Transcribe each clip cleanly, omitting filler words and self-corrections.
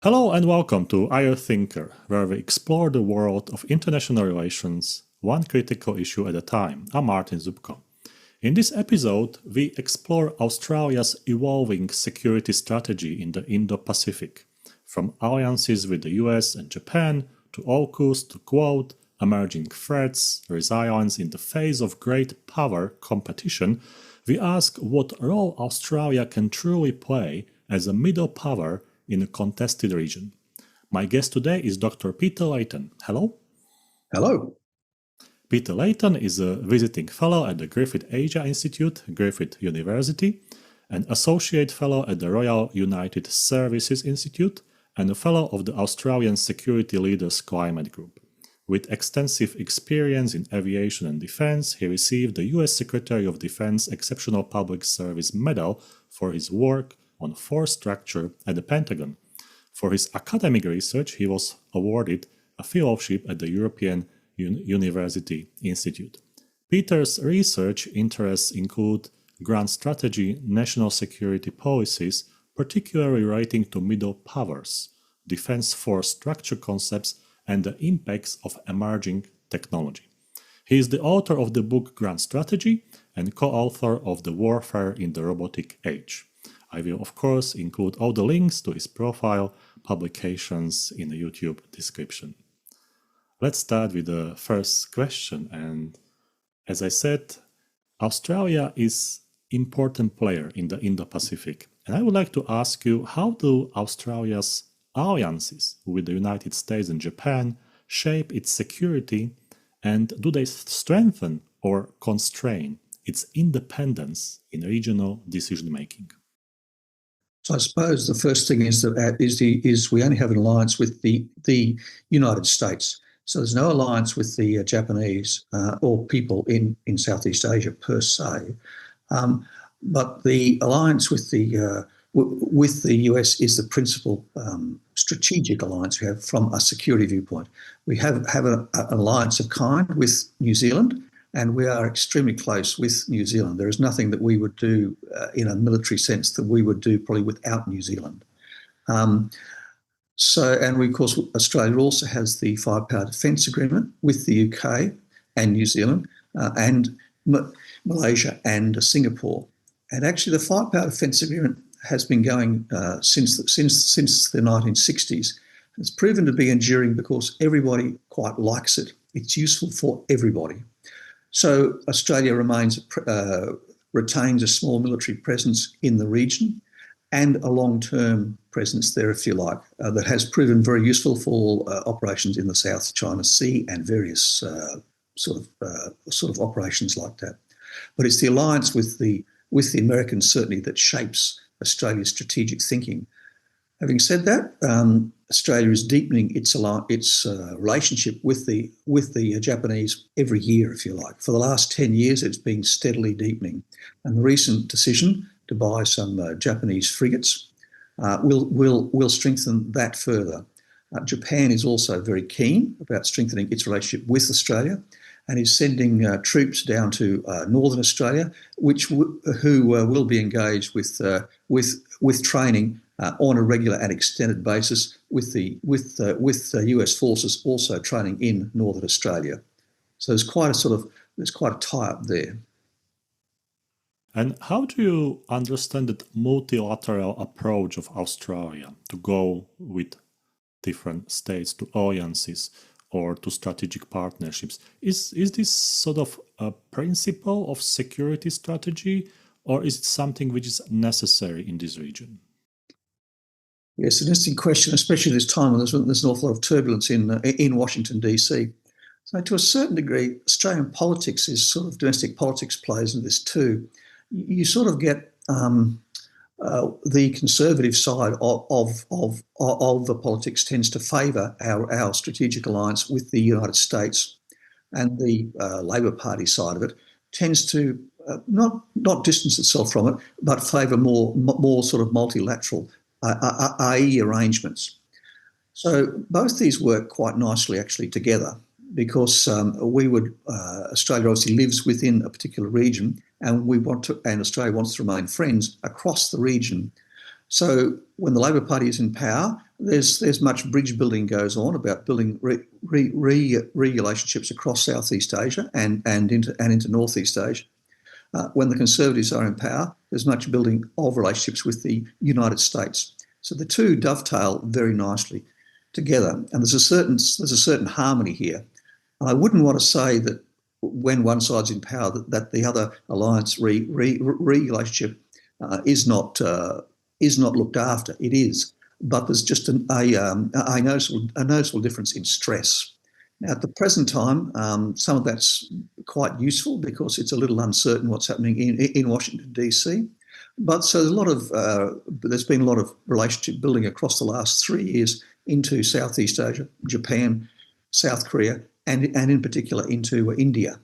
Hello and welcome to IR Thinker, where we explore the world of international relations, one critical issue at a time. I'm Martin Zubko. In this episode, we explore Australia's evolving security strategy in the Indo-Pacific, from alliances with the US and Japan to AUKUS to quote, emerging threats, resilience in the face of great power competition. We ask what role Australia can truly play as a middle power in a contested region. My guest today is Dr. Peter Layton. Hello. Hello. Peter Layton is a visiting fellow at the Griffith Asia Institute, Griffith University, an associate fellow at the Royal United Services Institute, and a fellow of the Australian Security Leaders Climate Group. With extensive experience in aviation and defense, he received the US Secretary of Defense Exceptional Public Service Medal for his work on force structure at the Pentagon. For his academic research, he was awarded a fellowship at the European University Institute. Peter's research interests include grand strategy, national security policies, particularly relating to middle powers, defense force structure concepts, and the impacts of emerging technology. He is the author of the book Grand Strategy and co-author of The Warfare in the Robotic Age. I will, of course, include all the links to his profile, publications in the YouTube description. Let's start with the first question. And as I said, Australia is an important player in the Indo-Pacific. And I would like to ask you, how do Australia's alliances with the United States and Japan shape its security, and do they strengthen or constrain its independence in regional decision-making? So I suppose the first thing is we only have an alliance with the United States. So there's no alliance with the Japanese or people in Southeast Asia per se. But the alliance with the US is the principal strategic alliance we have from a security viewpoint. We have an alliance of kind with New Zealand, and we are extremely close with New Zealand. There is nothing that we would do in a military sense that we would do probably without New Zealand. Of course, Australia also has the Firepower Defence Agreement with the UK and New Zealand and Malaysia and Singapore. And actually, the Firepower Defence Agreement has been going since the 1960s. It's proven to be enduring because everybody quite likes it. It's useful for everybody. So Australia retains a small military presence in the region and a long-term presence there, if you like, that has proven very useful for operations in the South China Sea and various sort of operations like that. But it's the alliance with the Americans certainly that shapes Australia's strategic thinking. Having said that, Australia is deepening its relationship with the Japanese every year, if you like. For the last 10 years, it's been steadily deepening. And the recent decision to buy some Japanese frigates will strengthen that further. Japan is also very keen about strengthening its relationship with Australia and is sending troops down to Northern Australia, who will be engaged with training on a regular and extended basis with the US forces also training in Northern Australia. So there's quite a tie-up there. And how do you understand the multilateral approach of Australia to go with different states to alliances or to strategic partnerships? Is this sort of a principle of security strategy, or is it something which is necessary in this region? Yes, an interesting question, especially this time when there's an awful lot of turbulence in Washington, D.C. So to a certain degree, Australian politics is sort of domestic politics plays into this too. You sort of get the conservative side of the politics tends to favour our strategic alliance with the United States, and the Labor Party side of it tends to not distance itself from it, but favour more sort of multilateral i.e. arrangements. So both these work quite nicely actually together, because Australia obviously lives within a particular region, and Australia wants to remain friends across the region. So when the Labor Party is in power, there's much bridge building goes on about building relationships across Southeast Asia and into Northeast Asia. When the Conservatives are in power, there's much building of relationships with the United States. So the two dovetail very nicely together, and there's a certain harmony here. And I wouldn't want to say that when one side's in power that the other alliance relationship is not looked after. It is, but there's just a noticeable difference in stress. Now, at the present time, some of that's quite useful because it's a little uncertain what's happening in Washington, D.C. But so there's been a lot of relationship building across the last 3 years into Southeast Asia, Japan, South Korea, and in particular into India.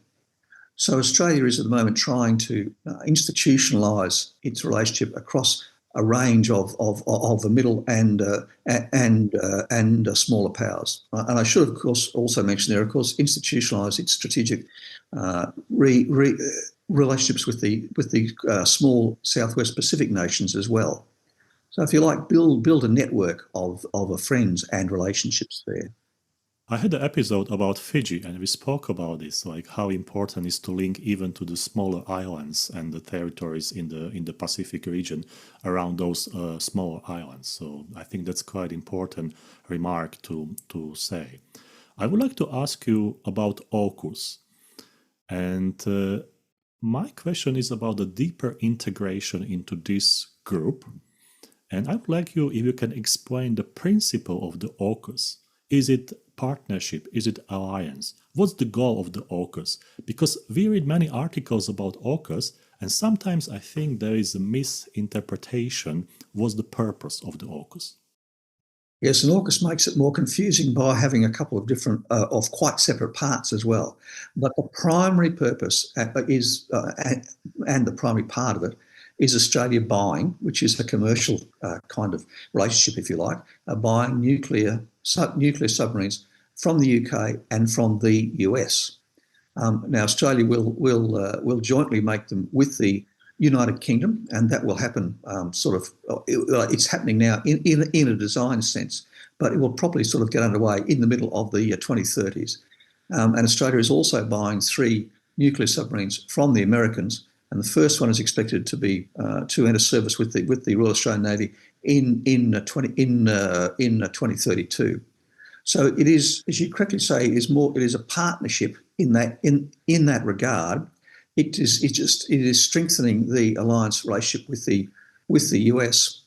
So Australia is at the moment trying to institutionalise its relationship across a range of the middle and smaller powers. And I should, of course, also mention there, of course, institutionalise its strategic relationships with the small Southwest Pacific nations as well. So, if you like, build a network of friends and relationships there. I had an episode about Fiji, and we spoke about this, like how important it is to link even to the smaller islands and the territories in the Pacific region around those smaller islands. So I think that's quite important remark to say. I would like to ask you about AUKUS, and my question is about the deeper integration into this group, and I would like you if you can explain the principle of the AUKUS. Is it partnership? Is it alliance? What's the goal of the AUKUS? Because we read many articles about AUKUS, and sometimes I think there is a misinterpretation. What's the purpose of the AUKUS? Yes, and AUKUS makes it more confusing by having a couple of different, of quite separate parts as well. But the primary purpose is, and the primary part of it, is Australia buying, which is a commercial kind of relationship, if you like, buying nuclear submarines from the UK and from the US. Now, Australia will jointly make them with the United Kingdom, and that will happen it's happening now in a design sense, but it will probably sort of get underway in the middle of the 2030s. And Australia is also buying 3 nuclear submarines from the Americans, and the first one is expected to be to enter service with the Royal Australian Navy in 2032. So it is, as you correctly say, it is a partnership in that regard. It is strengthening the alliance relationship with the US.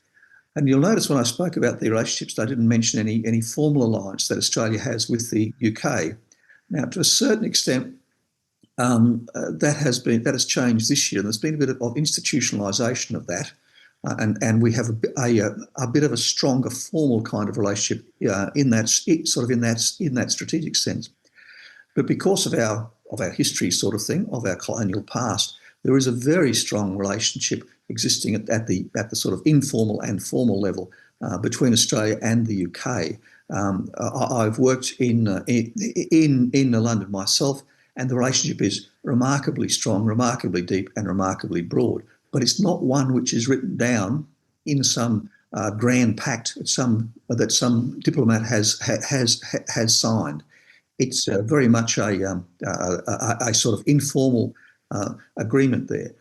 And you'll notice when I spoke about the relationships, I didn't mention any formal alliance that Australia has with the UK. Now, to a certain extent, that has changed this year. And there's been a bit of institutionalisation of that, and we have a bit of a stronger formal kind of relationship in that strategic sense. But because of our history, sort of thing, of our colonial past, there is a very strong relationship existing at the sort of informal and formal level between Australia and the UK. I've worked in London myself, and the relationship is remarkably strong, remarkably deep, and remarkably broad. But it's not one which is written down in some grand pact that some diplomat has signed. It's very much a sort of informal agreement there.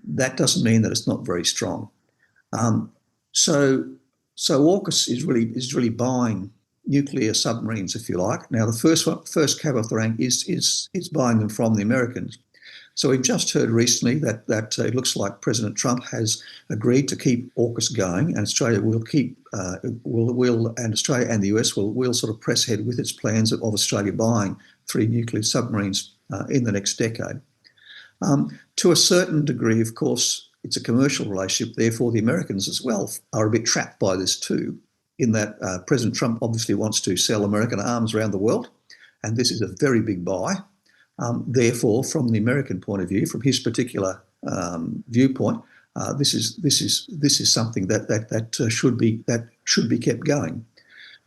That doesn't mean that it's not very strong. So AUKUS is really buying nuclear submarines, if you like. Now, the first cab off the rank is buying them from the Americans. So we've just heard recently that it looks like President Trump has agreed to keep AUKUS going, and Australia will keep and Australia and the US will sort of press ahead with its plans of Australia buying 3 nuclear submarines in the next decade. To a certain degree, of course, it's a commercial relationship. Therefore, the Americans as well are a bit trapped by this too, in that President Trump obviously wants to sell American arms around the world, and this is a very big buy. Therefore, from the American point of view, from his particular viewpoint, this is something that should be kept going.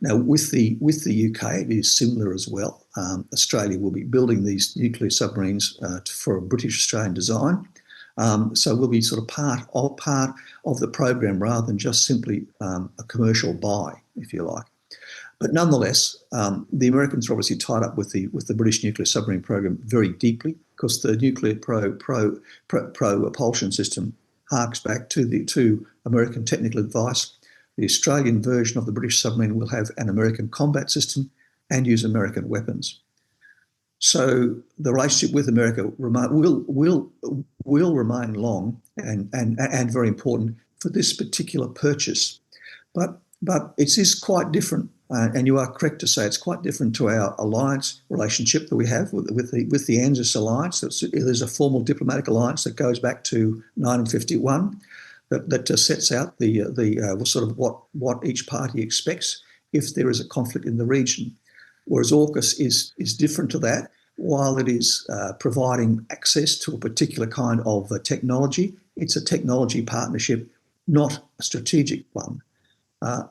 Now, with the UK, it is similar as well. Australia will be building these nuclear submarines for a British Australian design, so we'll be sort of part of the program rather than just simply a commercial buy, if you like. But nonetheless, the Americans are obviously tied up with the British nuclear submarine program very deeply, because the nuclear propulsion system harks back to American technical advice. The Australian version of the British submarine will have an American combat system and use American weapons. So the relationship with America will remain long and very important for this particular purchase. But it is quite different, and you are correct to say it's quite different to our alliance relationship that we have with the ANZUS alliance. There's a formal diplomatic alliance that goes back to 1951 that sets out the sort of what each party expects if there is a conflict in the region. Whereas AUKUS is different to that. While it is providing access to a particular kind of technology, it's a technology partnership, not a strategic one.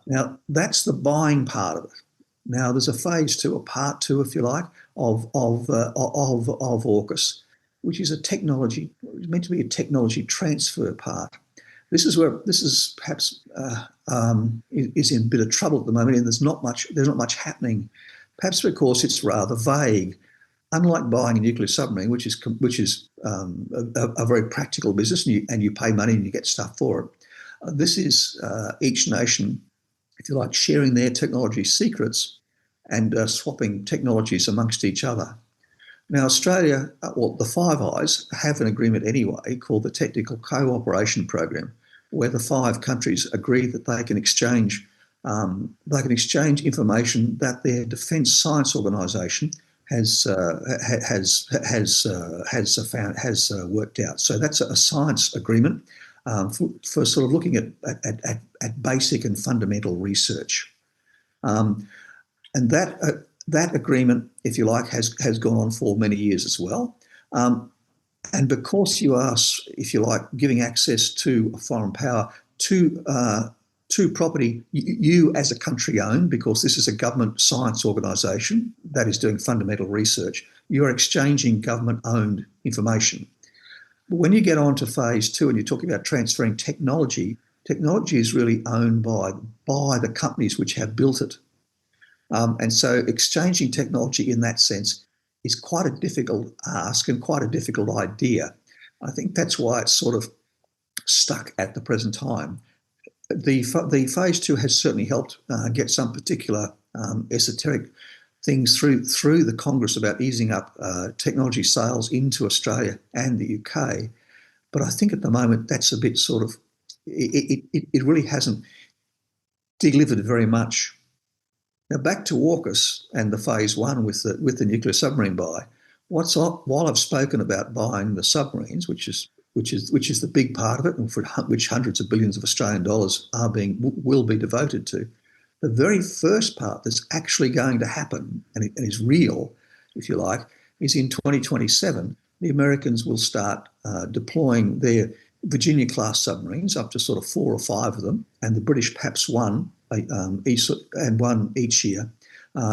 Now, that's the buying part of it. Now, there's a phase two, a part two, if you like, of AUKUS, which is meant to be a technology transfer part. This is perhaps is in a bit of trouble at the moment, and there's not much happening. Perhaps because it's rather vague. Unlike buying a nuclear submarine, which is a very practical business, and you pay money and you get stuff for it. This is each nation, if you like, sharing their technology secrets and swapping technologies amongst each other. Now, Australia, the Five Eyes, have an agreement anyway called the Technical Cooperation Program, where the 5 countries agree that they can exchange information that their defence science organisation has worked out. So that's a science agreement for sort of looking at basic and fundamental research, and that agreement, if you like, has gone on for many years as well. And because you are, if you like, giving access to a foreign power to property you as a country own, because this is a government science organisation that is doing fundamental research, you are exchanging government-owned information. But when you get on to phase two and you're talking about transferring technology, technology is really owned by the companies which have built it. And so exchanging technology in that sense is quite a difficult ask and quite a difficult idea. I think that's why it's sort of stuck at the present time. The phase two has certainly helped get some particular esoteric things through the Congress about easing up technology sales into Australia and the UK. But I think at the moment that's a bit sort of, it really hasn't delivered very much. Now back to AUKUS and the phase one with the nuclear submarine buy. While I've spoken about buying the submarines, which is the big part of it, and for which hundreds of billions of Australian dollars will be devoted to, the very first part that's actually going to happen and is real, if you like, is in 2027. The Americans will start deploying their Virginia-class submarines, up to sort of 4 or 5 of them, and the British perhaps one each year,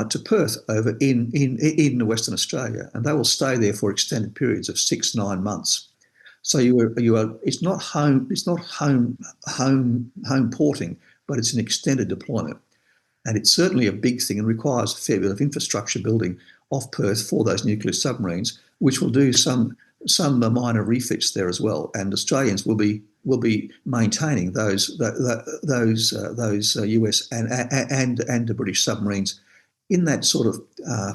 to Perth over in Western Australia, and they will stay there for extended periods of 6-9 months. So you are. It's not home porting, but it's an extended deployment, and it's certainly a big thing and requires a fair bit of infrastructure building off Perth for those nuclear submarines, which will do some minor refits there as well. And Australians will be maintaining those US and the British submarines in that sort of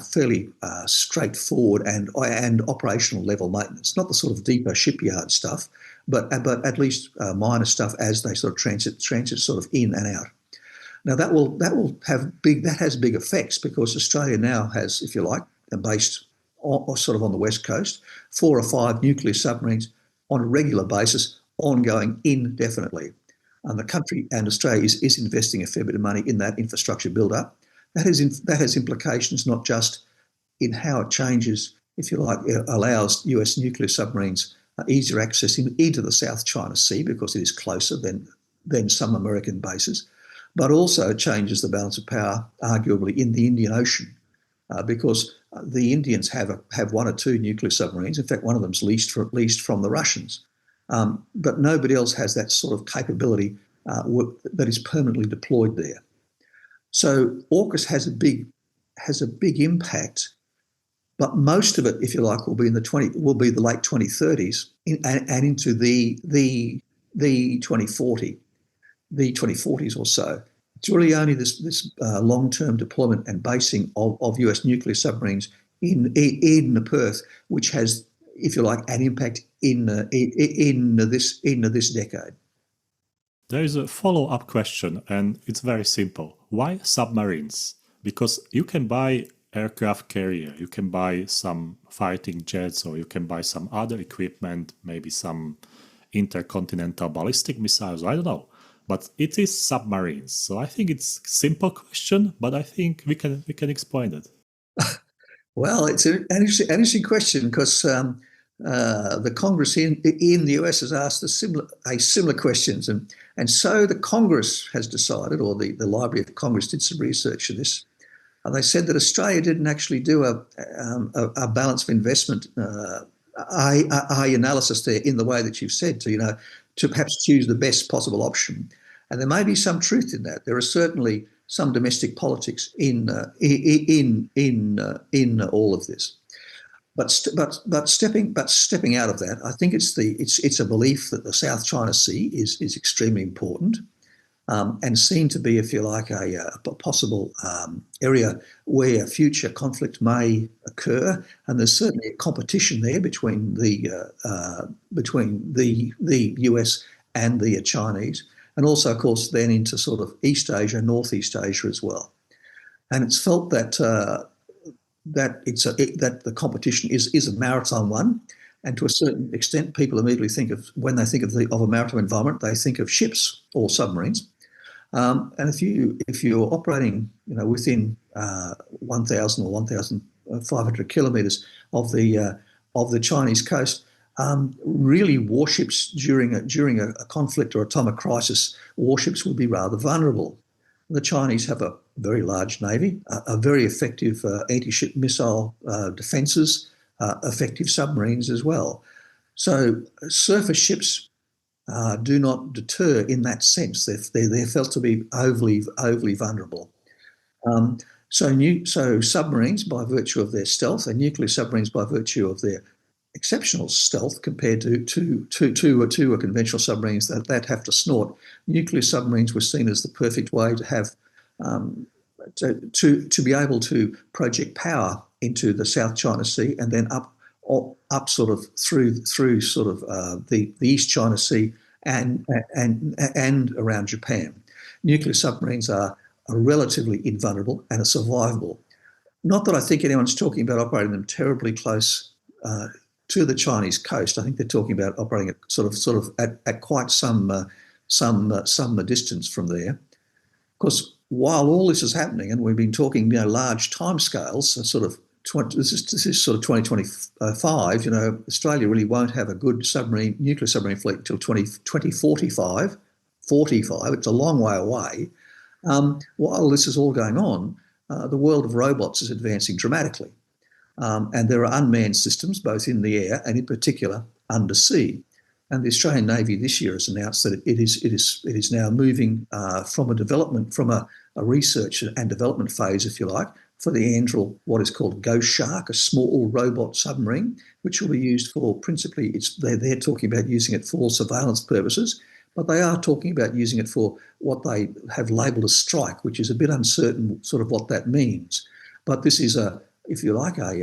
fairly straightforward and operational level maintenance, not the sort of deeper shipyard stuff, but at least minor stuff as they sort of transit sort of in and out. Now that has big effects, because Australia now has, if you like, based sort of on the west coast, 4 or 5 nuclear submarines on a regular basis, ongoing indefinitely. And the country and Australia is investing a fair bit of money in that infrastructure build-up. That has implications not just in how it changes, if you like, it allows US nuclear submarines easier access into the South China Sea because it is closer than some American bases, but also changes the balance of power, arguably, in the Indian Ocean, because the Indians have 1 or 2 nuclear submarines. In fact, one of them's leased from the Russians, but nobody else has that sort of capability that is permanently deployed there. So AUKUS has a big impact, but most of it, if you like, will be the late 2030s and into the 2040s or so. It's really only this long-term deployment and basing of US nuclear submarines in the Perth, which has, if you like, an impact in this decade. There is a follow-up question, and it's very simple. Why submarines? Because you can buy aircraft carrier, you can buy some fighting jets, or you can buy some other equipment, maybe some intercontinental ballistic missiles, I don't know. But it is submarines. So I think it's a simple question, but I think we can explain it. Well, it's an interesting question because the Congress in the US has asked similar questions, and so the Congress has decided, or the Library of Congress did some research of this, and they said that Australia didn't actually do a balance of investment analysis there in the way that you've said to perhaps choose the best possible option, and there may be some truth in that. There are certainly some domestic politics in all of this. But stepping out of that, I think it's a belief that the South China Sea is extremely important, and seen to be, if you like, a possible area where future conflict may occur, and there's certainly a competition there between the US and the Chinese, and also, of course, then into sort of East Asia, Northeast Asia as well. And it's felt that that the competition is a maritime one, and to a certain extent, people immediately think of, when they think of a maritime environment, they think of ships or submarines. And if you're operating, within 1,000 or 1,500 kilometres of the Chinese coast, really warships during a conflict or a time of crisis, warships would be rather vulnerable. The Chinese have a very large navy, a very effective anti-ship missile defences, effective submarines as well. So surface ships do not deter in that sense. They're felt to be overly vulnerable. So submarines, by virtue of their stealth, and nuclear submarines by virtue of their exceptional stealth compared to a conventional submarines that have to snort, nuclear submarines were seen as the perfect way to have to be able to project power into the South China Sea and then up sort of through sort of the East China Sea and around Japan. Nuclear submarines are relatively invulnerable and are survivable. Not that I think anyone's talking about operating them terribly close to the Chinese coast. I think they're talking about operating at sort of at quite some distance from there. Of course, while all this is happening, and we've been talking, large timescales, this is sort of 2025. Australia really won't have a good nuclear submarine fleet until 2045. 45. It's a long way away. While this is all going on, the world of robots is advancing dramatically. And there are unmanned systems both in the air and in particular undersea. And the Australian Navy this year has announced that it is now moving from a research and development phase, if you like, for the Anduril, what is called Ghost Shark, a small robot submarine, which will be used for principally, they're talking about using it for surveillance purposes, but they are talking about using it for what they have labelled a strike, which is a bit uncertain sort of what that means. But this is if you like, I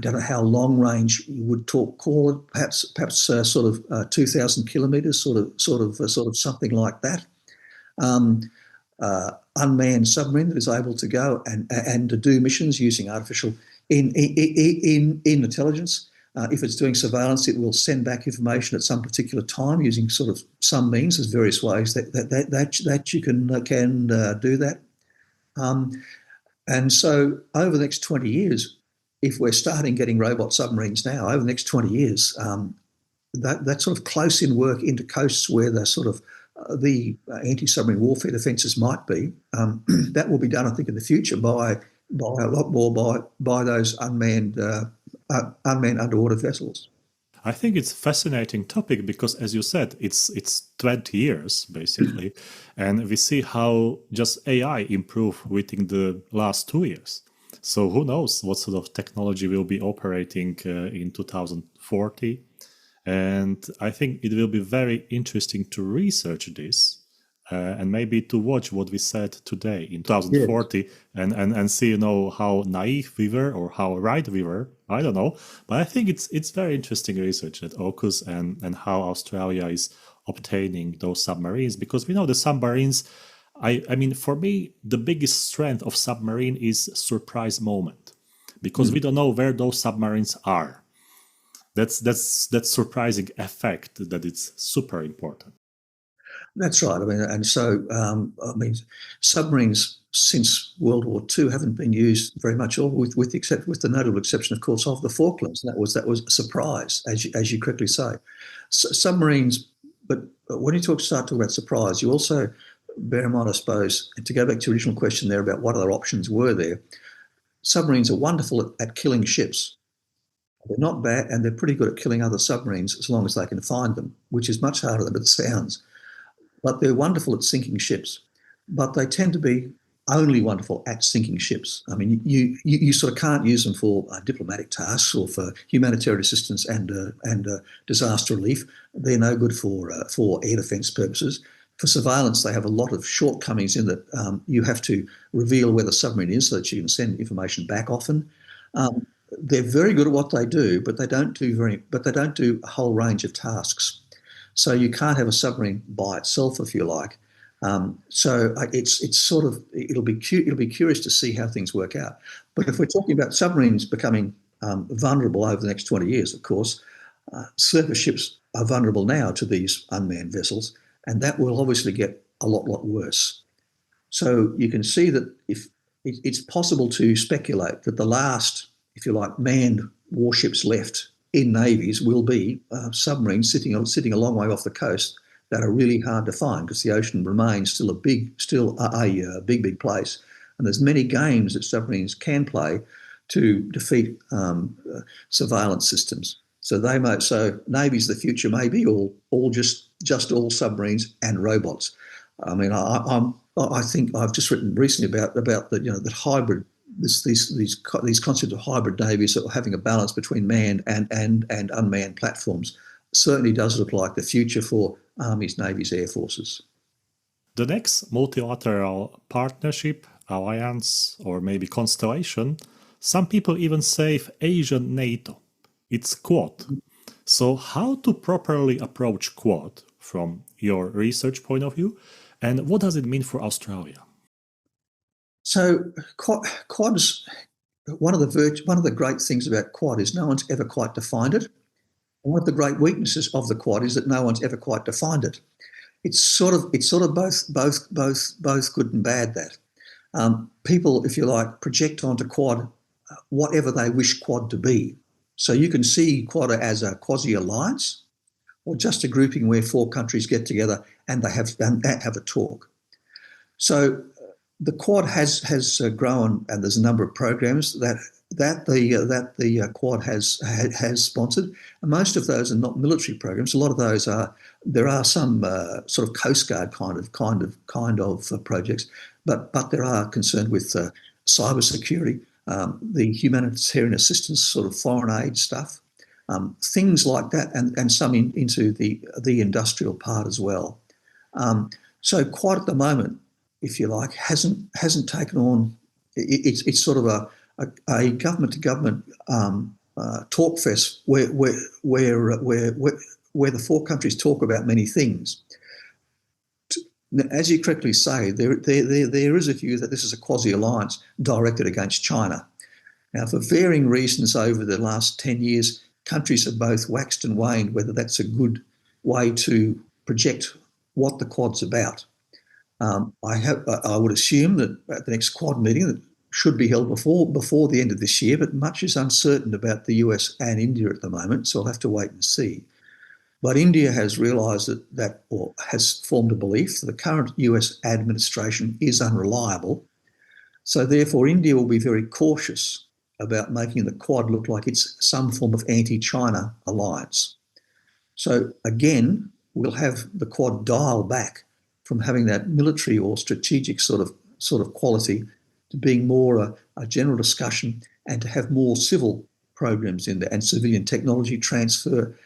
don't know how long range you would call it, perhaps sort of 2,000 kilometres, sort of something like that. Unmanned submarine that is able to go and to do missions using artificial in intelligence. If it's doing surveillance, it will send back information at some particular time using sort of some means. There's various ways that you can do that. And so over the next 20 years, if we're starting getting robot submarines now, over the next 20 years, that sort of close-in work into coasts where the sort of the anti-submarine warfare defences might be, that will be done, I think, in the future by a lot more by those unmanned underwater vessels. I think it's a fascinating topic because, as you said, it's 20 years basically, and we see how just AI improved within the last 2 years. So who knows what sort of technology will be operating in 2040? And I think it will be very interesting to research this and maybe to watch what we said today in 2040 and see, how naive we were or how right we were. I don't know. But I think it's very interesting research at AUKUS and how Australia is obtaining those submarines, because we know the submarines, I mean, for me, the biggest strength of submarine is surprise moment, because we don't know where those submarines are. That's surprising effect that it's super important. That's right. I mean, and so submarines since World War II haven't been used very much, or with the notable exception, of course, of the Falklands. And that was a surprise, as you correctly say. Submarines, but when you start talking about surprise, you also bear in mind, I suppose, and to go back to your original question there about what other options were there. Submarines are wonderful at killing ships. They're not bad, and they're pretty good at killing other submarines as long as they can find them, which is much harder than it sounds. But they're wonderful at sinking ships. But they tend to be only wonderful at sinking ships. I mean, you sort of can't use them for diplomatic tasks or for humanitarian assistance and disaster relief. They're no good for air defence purposes. For surveillance, they have a lot of shortcomings in that you have to reveal where the submarine is so that you can send information back often. They're very good at what they do, but they don't do a whole range of tasks. So you can't have a submarine by itself, if you like. So it'll be curious to see how things work out. But if we're talking about submarines becoming vulnerable over the next 20 years, of course, surface ships are vulnerable now to these unmanned vessels, and that will obviously get a lot worse. So you can see that if it's possible to speculate that the last, if you like, manned warships left in navies will be submarines sitting a long way off the coast that are really hard to find, because the ocean remains still a big place, and there's many games that submarines can play to defeat surveillance systems. So navies of the future may be all just all submarines and robots. I mean, I think I've just written recently about that hybrid. These concepts of hybrid navies that are having a balance between manned and unmanned platforms certainly does look like the future for armies, navies, air forces. The next multilateral partnership, alliance, or maybe constellation, some people even say Asian NATO. It's Quad. So how to properly approach Quad from your research point of view, and what does it mean for Australia? So Quad's one of the great things about Quad is no one's ever quite defined it. And one of the great weaknesses of the Quad is that no one's ever quite defined it. It's sort of both good and bad. That people, if you like, project onto Quad whatever they wish Quad to be. So you can see Quad as a quasi-alliance, or just a grouping where 4 countries get together and they have a talk. So the Quad has grown, and there's a number of programs that the Quad has sponsored. And most of those are not military programs. A lot of those there are some sort of Coast Guard kind of projects, but there are concerned with cyber security, the humanitarian assistance, sort of foreign aid stuff, things like that, and some into the industrial part as well. So Quad at the moment, if you like, hasn't taken on. It's sort of a government to government talk fest where the 4 countries talk about many things. As you correctly say, there is a view that this is a quasi-alliance directed against China. Now, for varying reasons over the last 10 years, countries have both waxed and waned whether that's a good way to project what the Quad's about. I would assume that at the next Quad meeting that should be held before the end of this year, but much is uncertain about the US and India at the moment, so I'll have to wait and see. But India has realised or has formed a belief that the current US administration is unreliable. So therefore, India will be very cautious about making the Quad look like it's some form of anti-China alliance. So again, we'll have the Quad dial back from having that military or strategic sort of quality to being more a general discussion and to have more civil programs in there and civilian technology transfer,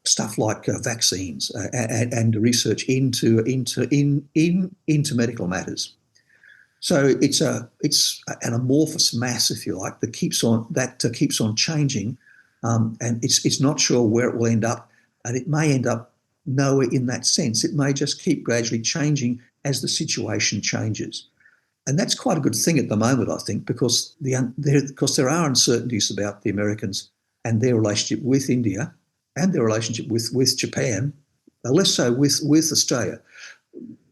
stuff like vaccines and research into medical matters. So it's an amorphous mass, if you like, that keeps on changing, and it's not sure where it will end up, and it may end up nowhere in that sense. It may just keep gradually changing as the situation changes, and that's quite a good thing at the moment, I think, because there are uncertainties about the Americans and their relationship with India and their relationship with Japan, less so with Australia.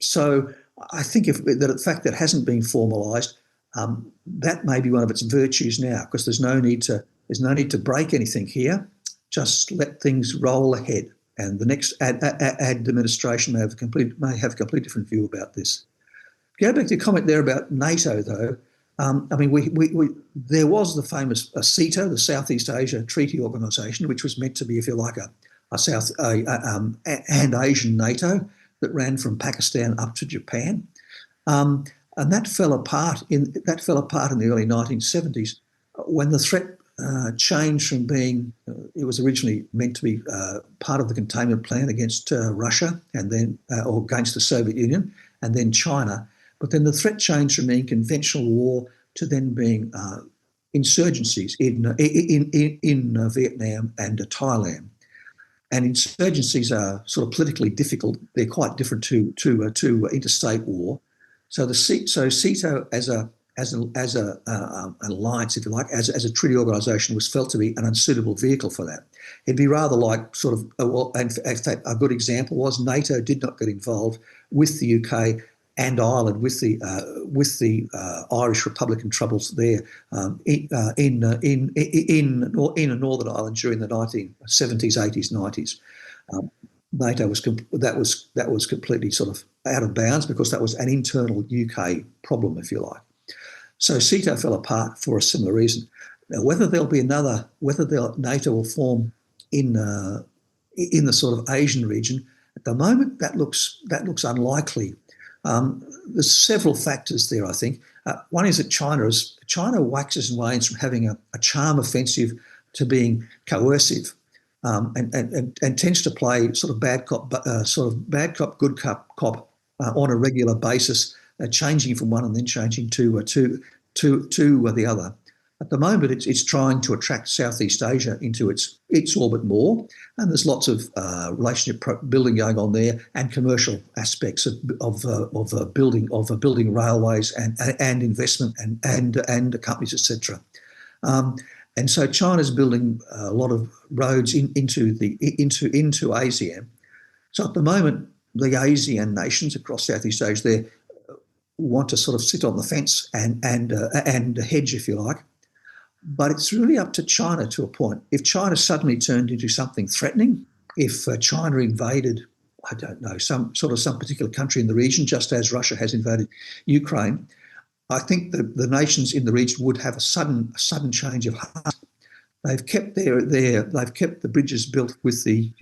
So I think the fact that it hasn't been formalised, that may be one of its virtues now, because there's no need to break anything here. Just let things roll ahead, and the next administration may have a completely different view about this. Go back to your comment there about NATO, though. I mean, there was the famous CETA, the Southeast Asia Treaty Organisation, which was meant to be, if you like, a South and Asian NATO that ran from Pakistan up to Japan, and that fell apart in the early 1970s when the threat changed from being it was originally meant to be part of the containment plan against Russia and then or against the Soviet Union and then China, but then the threat changed from being conventional war to then being insurgencies in Vietnam and Thailand. And insurgencies are sort of politically difficult. They're quite different to interstate war. So CETA as an alliance, if you like, as a treaty organisation, was felt to be an unsuitable vehicle for that. It'd be rather like sort of, in fact, a good example was NATO did not get involved with the UK and Ireland with the Irish Republican troubles there in Northern Ireland during the 1970s, 80s, 90s. NATO was completely sort of out of bounds because that was an internal UK problem, if you like. So CETA fell apart for a similar reason. Now, whether NATO will form in the sort of Asian region at the moment, that looks unlikely. There's several factors there, I think. One is that China waxes and wanes from having a charm offensive to being coercive, and tends to play sort of bad cop, good cop on a regular basis, changing from one and then changing to the other. At the moment, it's trying to attract Southeast Asia into its orbit more, and there's lots of relationship building going on there, and commercial aspects of building railways and investment and companies, etc. And so China's building a lot of roads into ASEAN. So at the moment, the ASEAN nations across Southeast Asia there want to sort of sit on the fence and hedge, if you like. But it's really up to China to a point. If China suddenly turned into something threatening, if China invaded, I don't know, some particular country in the region, just as Russia has invaded Ukraine, I think the nations in the region would have a sudden change of heart. They've kept the bridges built with the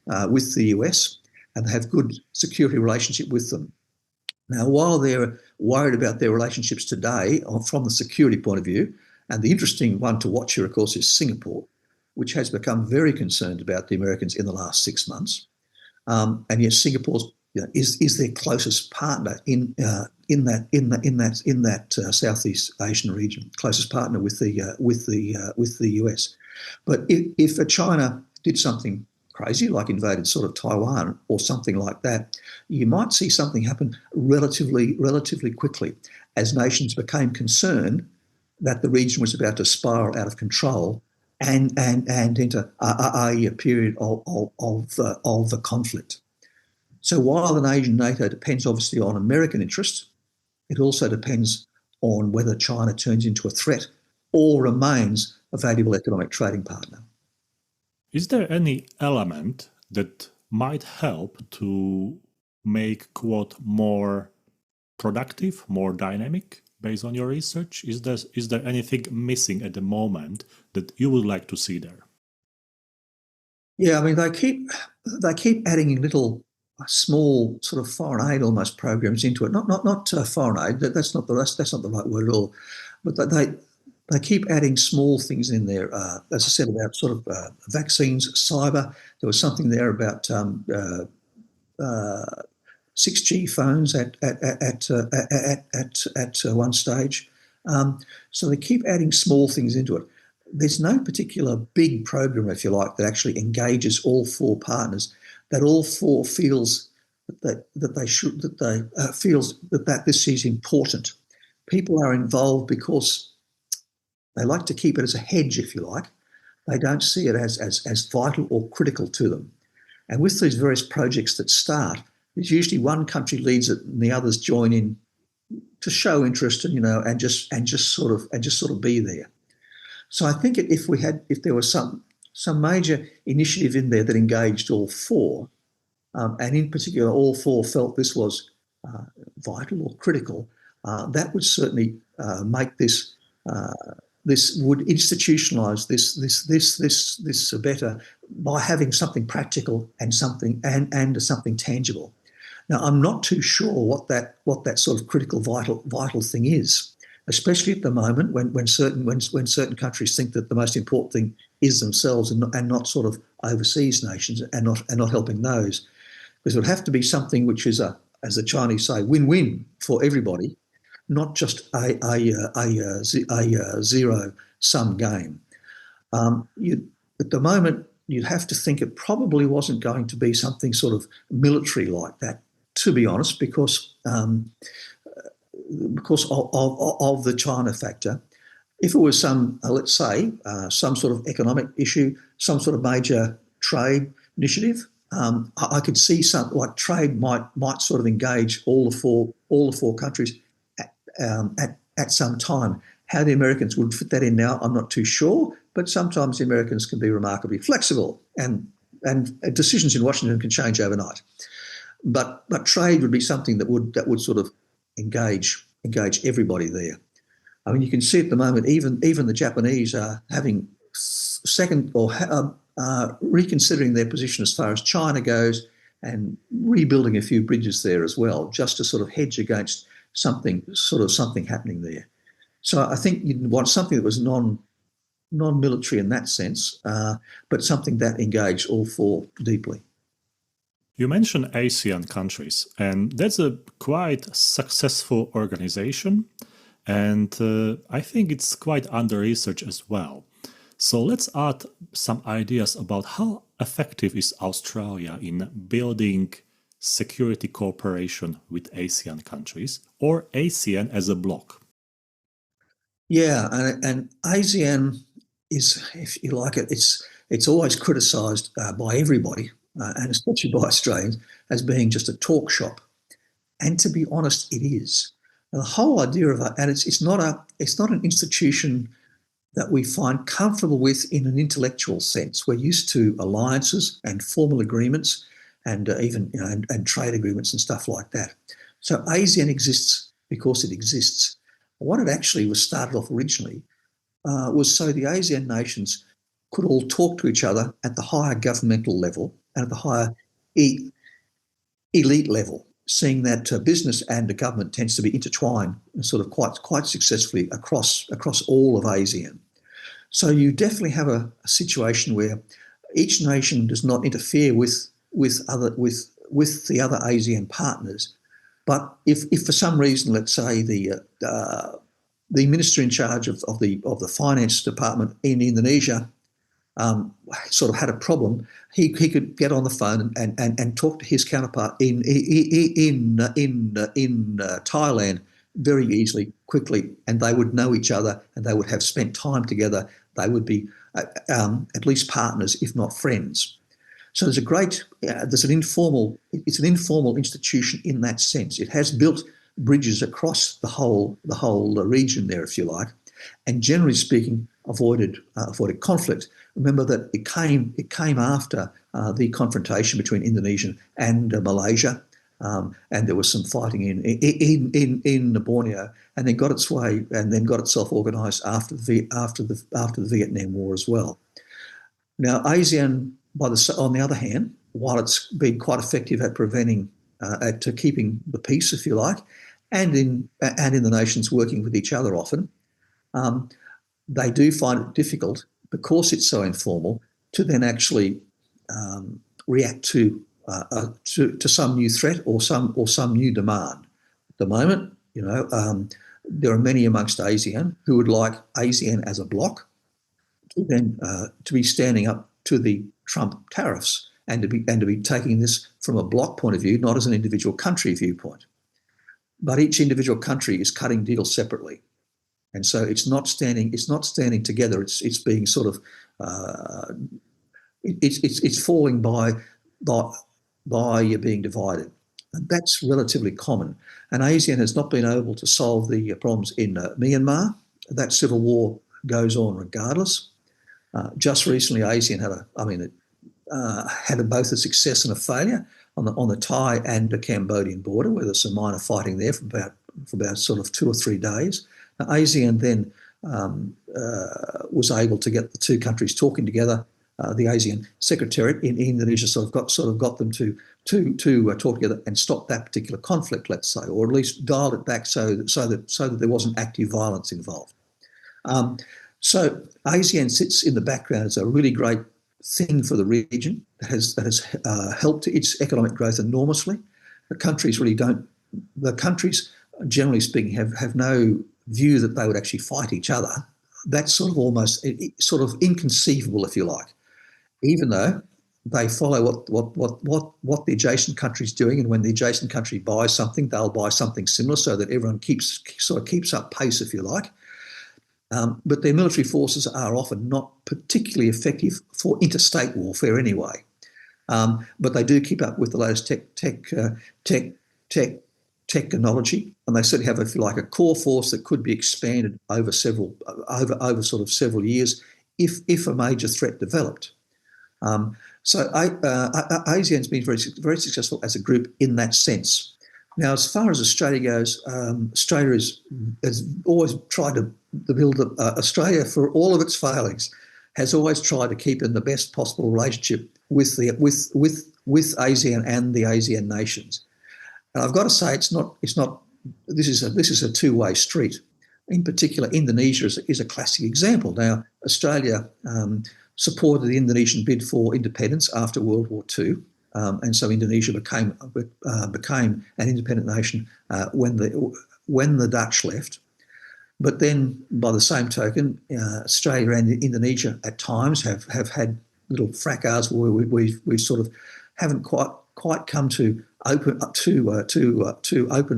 US, and they have good security relationship with them. Now, while they're worried about their relationships today from the security point of view, and the interesting one to watch here, of course, is Singapore, which has become very concerned about the Americans in the last 6 months, and yet Singapore is their closest partner in that Southeast Asian region, closest partner with the US. But if China did something crazy, like invaded sort of Taiwan or something like that, you might see something happen relatively quickly as nations became concerned that the region was about to spiral out of control and enter a period of conflict. So while an Asian NATO depends obviously on American interests, it also depends on whether China turns into a threat or remains a valuable economic trading partner. Is there any element that might help to make Quad more productive, more dynamic? based on your research? Is there anything missing at the moment that you would like to see there? Yeah, I mean they keep adding in little small sort of foreign aid almost programs into it. Not foreign aid. That's not the right word at all. But they keep adding small things in there. As I said about sort of vaccines, cyber. There was something there about 6G phones at one stage. So they keep adding small things into it. There's no particular big program, if you like, that actually engages all four partners. That all four feels that this is important. People are involved because they like to keep it as a hedge, if you like. They don't see it as vital or critical to them. And with these various projects that start, there's usually one country leads it and the others join in to show interest and just sort of be there. So I think if there was some major initiative in there that engaged all four, and in particular all four felt this was vital or critical, that would certainly make this would institutionalise this better by having something practical and something tangible. Now I'm not too sure what that sort of critical vital thing is, especially at the moment when certain countries think that the most important thing is themselves and not sort of overseas nations and not helping those, because it would have to be something which is as the Chinese say, win-win for everybody, not just a zero-sum game. At the moment, you'd have to think it probably wasn't going to be something sort of military like that, to be honest, because of the China factor. If it was let's say, some sort of economic issue, some sort of major trade initiative, I could see something like trade might sort of engage all the four countries at some time. How the Americans would fit that in now, I'm not too sure, but sometimes the Americans can be remarkably flexible and decisions in Washington can change overnight. But trade would be something that would sort of engage everybody there. I mean, you can see at the moment, even the Japanese are having second or reconsidering their position as far as China goes and rebuilding a few bridges there as well, just to sort of hedge against something happening there. So I think you'd want something that was non-military in that sense, but something that engaged all four deeply. You mentioned ASEAN countries, and that's a quite successful organization, and I think it's quite under-researched as well. So let's add some ideas about how effective is Australia in building security cooperation with ASEAN countries, or ASEAN as a bloc. Yeah, and ASEAN is, if you like it, it's always criticised by everybody, and especially by Australians, as being just a talk shop. And to be honest, it is. And the whole idea of it, and it's not an institution that we find comfortable with in an intellectual sense. We're used to alliances and formal agreements, and even and trade agreements and stuff like that. So ASEAN exists because it exists. What it actually was started off originally was so the ASEAN nations could all talk to each other at the higher governmental level and at the higher elite level, seeing that business and the government tends to be intertwined sort of quite successfully across all of ASEAN. So you definitely have a situation where each nation does not interfere with the other ASEAN partners. But if for some reason, let's say the minister in charge of the finance department in Indonesia sort of had a problem, he could get on the phone and talk to his counterpart in Thailand very easily, quickly, and they would know each other and they would have spent time together. They would be at least partners, if not friends. So it's an informal institution in that sense. It has built bridges across the whole region there, if you like, and generally speaking, avoided conflict. Remember that it came after the confrontation between Indonesia and Malaysia, and there was some fighting in Borneo, and then got its way, and then got itself organised after the Vietnam War as well. Now, ASEAN, on the other hand, while it's been quite effective at preventing, at keeping the peace, if you like, and in the nations working with each other often, they do find it difficult, because it's so informal, to then actually react to some new threat or some new demand. At the moment, there are many amongst ASEAN who would like ASEAN as a bloc to be standing up to the Trump tariffs, and to be taking this from a bloc point of view, not as an individual country viewpoint. But each individual country is cutting deals separately, and so it's not standing together. It's being sort of it's falling by being divided. And that's relatively common. And ASEAN has not been able to solve the problems in Myanmar. That civil war goes on regardless. Just recently, ASEAN had both a success and a failure on the Thai and the Cambodian border, where there's some minor fighting there for about sort of 2 or 3 days. Now, ASEAN then was able to get the two countries talking together. The ASEAN Secretariat in Indonesia sort of got them to talk together and stop that particular conflict, let's say, or at least dialed it back so that there wasn't active violence involved. So ASEAN sits in the background as a really great thing for the region that has helped its economic growth enormously. The countries, generally speaking, have no view that they would actually fight each other. That's sort of almost sort of inconceivable, if you like, even though they follow what the adjacent country is doing, and when the adjacent country buys something, they'll buy something similar, so that everyone keeps up pace, if you like. But their military forces are often not particularly effective for interstate warfare anyway. But they do keep up with the latest technology, and they certainly have, if you like, a core force that could be expanded over several years if a major threat developed. So ASEAN's been very, very successful as a group in that sense. Now, as far as Australia goes, Australia has always tried to build Australia, for all of its failings, has always tried to keep in the best possible relationship with ASEAN and the ASEAN nations. And I've got to say, this is a two-way street. In particular, Indonesia is a classic example. Now, Australia supported the Indonesian bid for independence after World War II. And so Indonesia became an independent nation when the Dutch left. But then, by the same token, Australia and Indonesia at times have had little fracas where we sort of haven't quite come to open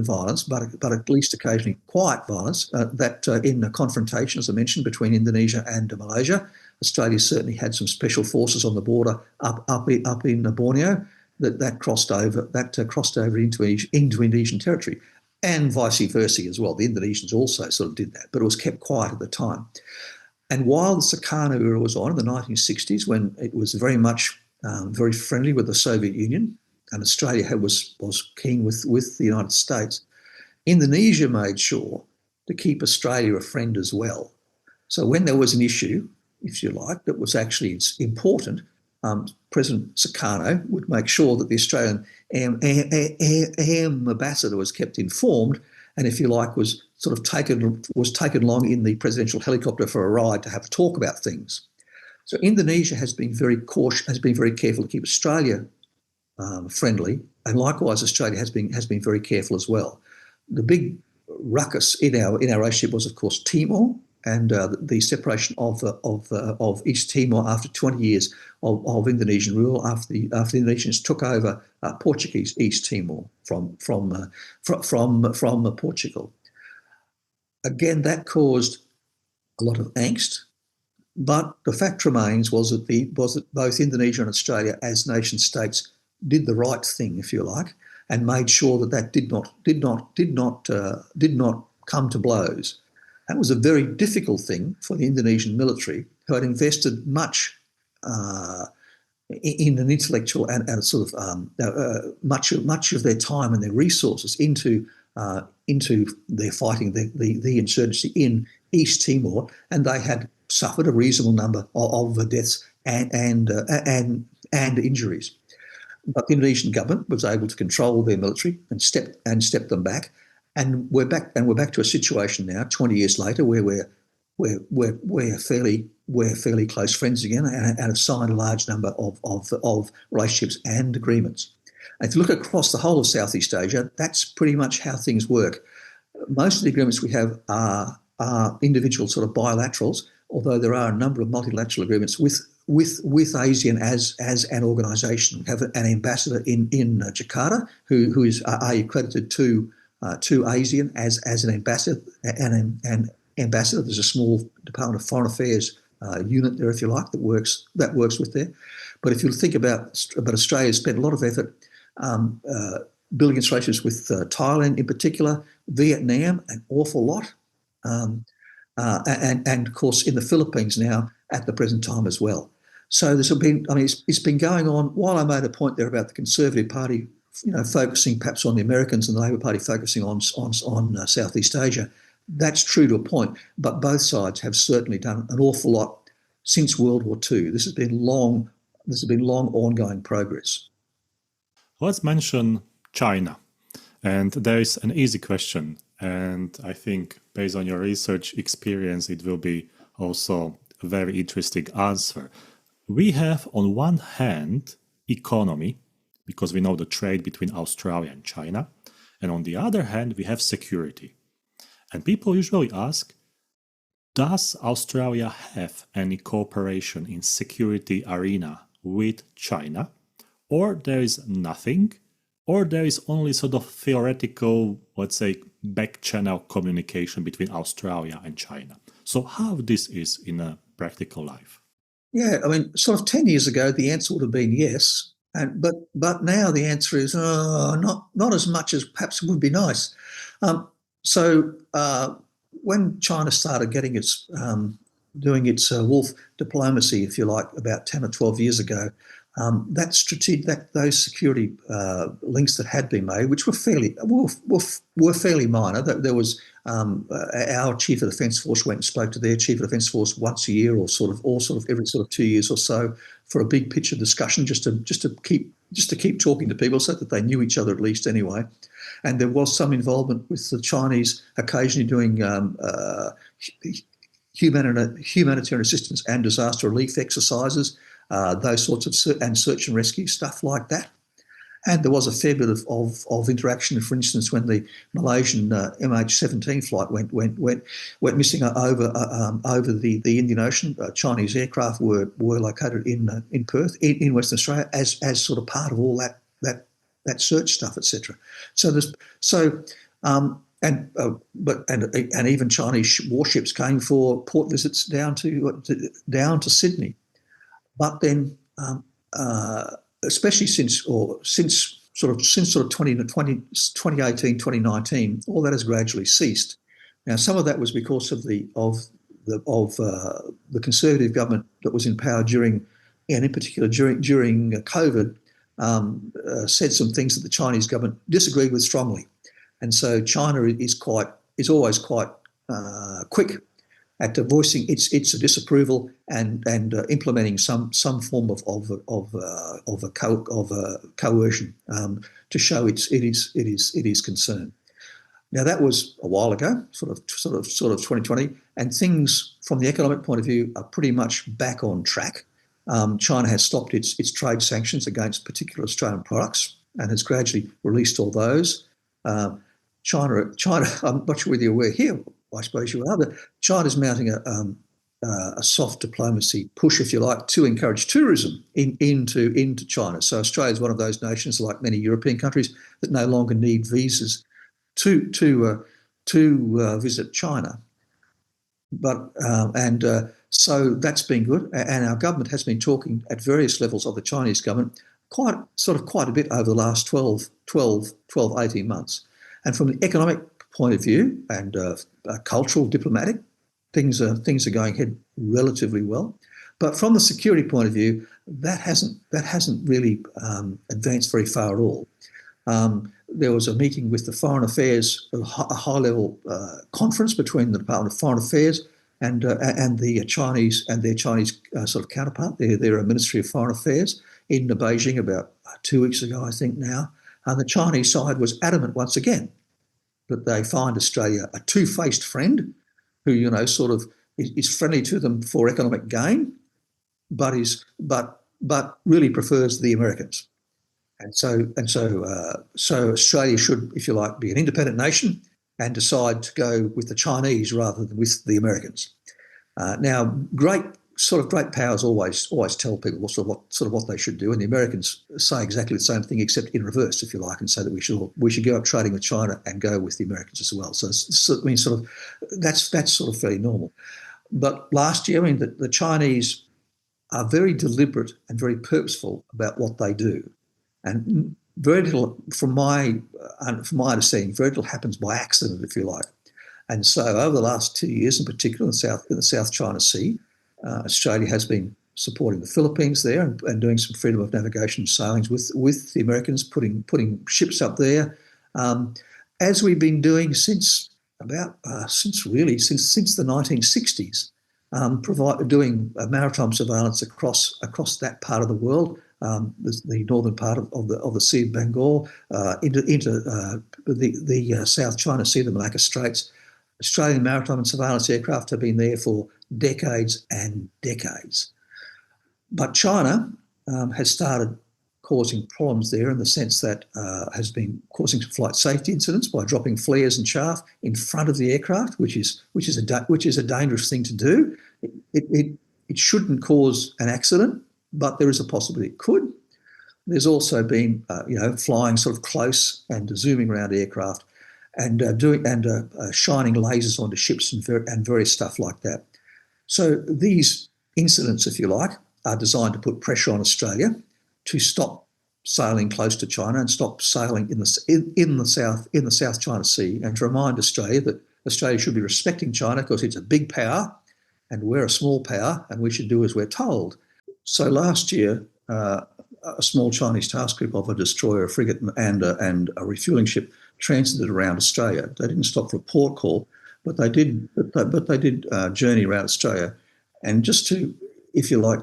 violence, but at least occasionally quiet violence. That in a confrontation, as I mentioned, between Indonesia and Malaysia, Australia certainly had some special forces on the border up in Borneo that crossed over into Indonesian territory, and vice versa as well. The Indonesians also sort of did that, but it was kept quiet at the time. And while the Sukarno era was on in the 1960s, when it was very much very friendly with the Soviet Union, and Australia was keen with the United States, Indonesia made sure to keep Australia a friend as well. So when there was an issue, if you like, that was actually important, President Sukarno would make sure that the Australian ambassador was kept informed, and, if you like, was taken along in the presidential helicopter for a ride to have a talk about things. So Indonesia has been very cautious, has been very careful to keep Australia friendly, and likewise Australia has been very careful as well. The big ruckus in our relationship was, of course, Timor, and the separation of East Timor after 20 years of Indonesian rule, after the Indonesians took over Portuguese East Timor from Portugal. Again, that caused a lot of angst, but the fact remains was that both Indonesia and Australia, as nation states, did the right thing, if you like, and made sure that did not come to blows. That was a very difficult thing for the Indonesian military, who had invested much in an intellectual and sort of much of their time and their resources into their fighting the insurgency in East Timor, and they had suffered a reasonable number of deaths and injuries. But the Indonesian government was able to control their military and step them back, and we're back to a situation now, 20 years later, where we're fairly close friends again, and have signed a large number of relationships and agreements. And if you look across the whole of Southeast Asia, that's pretty much how things work. Most of the agreements we have are individual sort of bilaterals, although there are a number of multilateral agreements with ASEAN as an organisation. We have an ambassador in Jakarta who is accredited to ASEAN as an ambassador. Ambassador. There's a small Department of Foreign Affairs unit there, if you like, that works with there. But if you think about Australia, spent a lot of effort building its relations with Thailand in particular, Vietnam an awful lot, and of course in the Philippines now at the present time as well. So it's been going on. While I made a point there about the Conservative Party, focusing perhaps on the Americans and the Labor Party focusing on Southeast Asia, that's true to a point. But both sides have certainly done an awful lot since World War II. This has been long ongoing progress. Let's mention China. And there is an easy question. And I think based on your research experience, it will be also a very interesting answer. We have on one hand economy, because we know the trade between Australia and China. And on the other hand, we have security. And people usually ask, does Australia have any cooperation in security arena with China? Or there is nothing? Or there is only sort of theoretical, let's say, back channel communication between Australia and China? So how this is in a practical life? Yeah, I mean, sort of 10 years ago, the answer would have been yes. But now the answer is not as much as perhaps would be nice. So when China started getting doing its wolf diplomacy, if you like, about 10 or 12 years ago, those security links that had been made, which were fairly minor. There was our chief of defence force went and spoke to their chief of defence force once a year, or sort of every sort of 2 years or so, for a big picture discussion, just to keep talking to people so that they knew each other at least anyway. And there was some involvement with the Chinese occasionally doing humanitarian assistance and disaster relief exercises, those sorts of and search and rescue stuff like that. And there was a fair bit of interaction. For instance, when the Malaysian MH17 flight went missing over the Indian Ocean, Chinese aircraft were located in Perth, in Western Australia, as sort of part of all that search stuff, etc. And even Chinese warships came for port visits down to Sydney. But then, especially since 2018, 2019, all that has gradually ceased. Now, some of that was because of the Conservative government that was in power during COVID, said some things that the Chinese government disagreed with strongly, and so China is always quite quick at voicing its disapproval and implementing some form of coercion to show it is concerned. Now that was a while ago, sort of 2020, and things from the economic point of view are pretty much back on track. China has stopped its trade sanctions against particular Australian products and has gradually released all those. China, I'm not sure whether you're aware here, I suppose you are, but China's mounting a soft diplomacy push, if you like, to encourage tourism into China. So Australia is one of those nations, like many European countries, that no longer need visas to visit China. So that's been good, and our government has been talking at various levels of the Chinese government quite a bit over the last 12, 18 months. And from the economic point of view and cultural, diplomatic, things are going ahead relatively well. But from the security point of view, that hasn't really advanced very far at all. There was a meeting with the Foreign Affairs, a high-level conference between the Department of Foreign Affairs and the Chinese and their Chinese sort of counterpart, their Ministry of Foreign Affairs in Beijing about 2 weeks ago, I think now. And the Chinese side was adamant once again that they find Australia a two-faced friend who, sort of is friendly to them for economic gain, but really prefers the Americans. And so Australia should, if you like, be an independent nation and decide to go with the Chinese rather than with the Americans. Now, great powers always tell people what they should do, and the Americans say exactly the same thing except in reverse, if you like, and say that we should go up trading with China and go with the Americans as well. So that's sort of fairly normal. But last year, the Chinese are very deliberate and very purposeful about what they do. And very little, from my understanding, very little happens by accident, if you like. And so over the last 2 years, in particular in the South China Sea, Australia has been supporting the Philippines there and doing some freedom of navigation sailings with the Americans, putting ships up there, as we've been doing since the 1960s. Doing maritime surveillance across that part of the world, the northern part of the Sea of Bengal, into the South China Sea, the Malacca Straits. Australian maritime and surveillance aircraft have been there for decades and decades. But China has started causing problems there in the sense that has been causing flight safety incidents by dropping flares and chaff in front of the aircraft, which is a dangerous thing to do. It shouldn't cause an accident, but there is a possibility it could. There's also been flying sort of close and zooming around aircraft and shining lasers onto ships and various stuff like that. So these incidents, if you like, are designed to put pressure on Australia to stop sailing close to China and stop sailing in the South China Sea, and to remind Australia that Australia should be respecting China because it's a big power and we're a small power and we should do as we're told. So last year, a small Chinese task group of a destroyer, a frigate, and a refuelling ship transited around Australia. They didn't stop for a port call, but they did journey around Australia, and just to, if you like,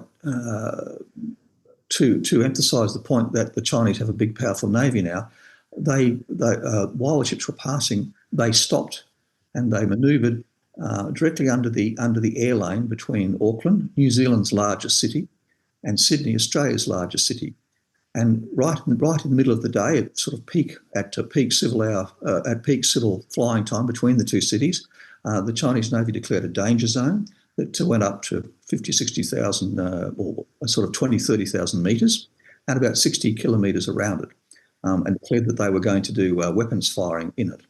to emphasise the point that the Chinese have a big, powerful navy now, they while the ships were passing, they stopped and they manoeuvred directly under the air lane between Auckland, New Zealand's largest city, and Sydney, Australia's largest city. And right in the middle of the day, at sort of peak civil flying time between the two cities, the Chinese Navy declared a danger zone that went up to 50, 60,000 or sort of 20, 30,000 metres and about 60 kilometres around it, and declared that they were going to do weapons firing in it.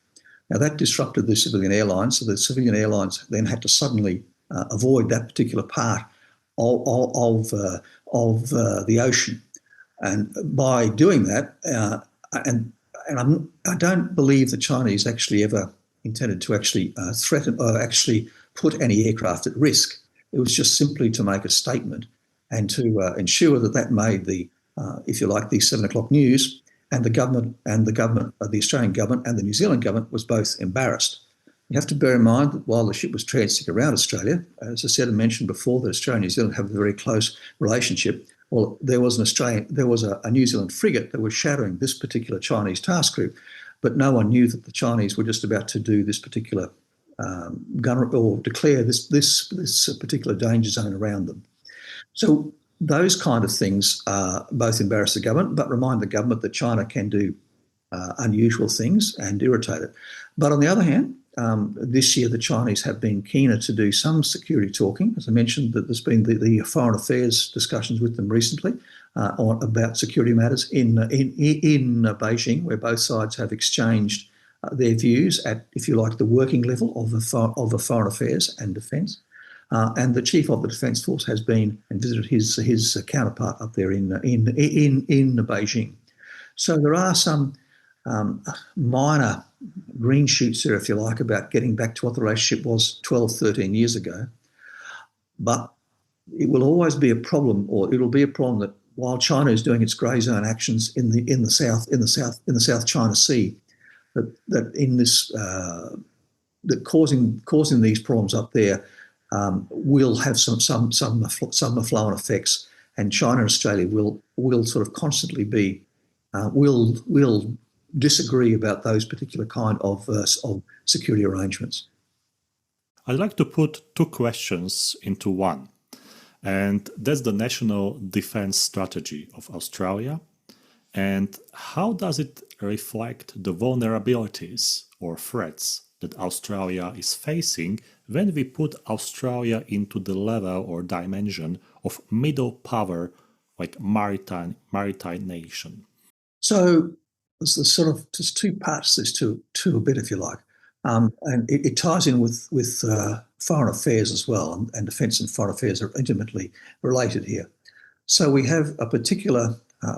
Now, that disrupted the civilian airlines, so the civilian airlines then had to suddenly avoid that particular part of the ocean. And by doing that, I don't believe the Chinese actually ever intended to actually threaten or actually put any aircraft at risk. It was just simply to make a statement and to ensure that made the, if you like, the 7 o'clock news, and the Australian government and the New Zealand government was both embarrassed. You have to bear in mind that while the ship was transiting around Australia, as I said and mentioned before, that Australia and New Zealand have a very close relationship. Well, there was a New Zealand frigate that was shadowing this particular Chinese task group, but no one knew that the Chinese were just about to do this particular gun or declare this particular danger zone around them. So those kind of things both embarrass the government, but remind the government that China can do unusual things and irritate it. But on the other hand, this year the Chinese have been keener to do some security talking. As I mentioned, that there's been the foreign affairs discussions with them recently about security matters in Beijing, where both sides have exchanged their views at, if you like, the working level of the foreign affairs and defence. And the chief of the Defence Force has been and visited his counterpart up there in Beijing. So there are some minor green shoots there, if you like, about getting back to what the relationship was 12, 13 years ago. But it will always be a problem, or it'll be a problem that while China is doing its grey zone actions in the South China Sea, that in this that causing these problems up there will have some flow-on effects, and China and Australia will sort of constantly be will disagree about those particular kind of security arrangements. I'd like to put two questions into one, and that's the national defense strategy of Australia, and how does it reflect the vulnerabilities or threats that Australia is facing when we put Australia into the level or dimension of middle power, like maritime nation? So there's sort of there's two parts to this to a bit, if you like, and it ties in with foreign affairs as well, and defence and foreign affairs are intimately related here. So we have a particular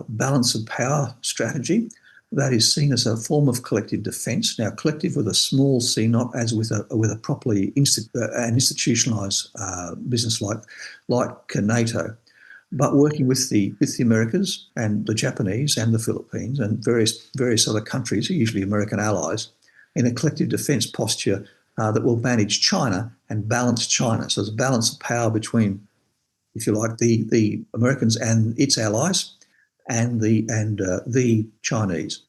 balance of power strategy that is seen as a form of collective defence. Now, collective with a small c, not as with a properly institutionalised business like NATO, but working with the Americans and the Japanese and the Philippines and various other countries, usually American allies, in a collective defence posture that will manage China and balance China. So there's a balance of power between, if you like, the Americans and its allies, and the Chinese.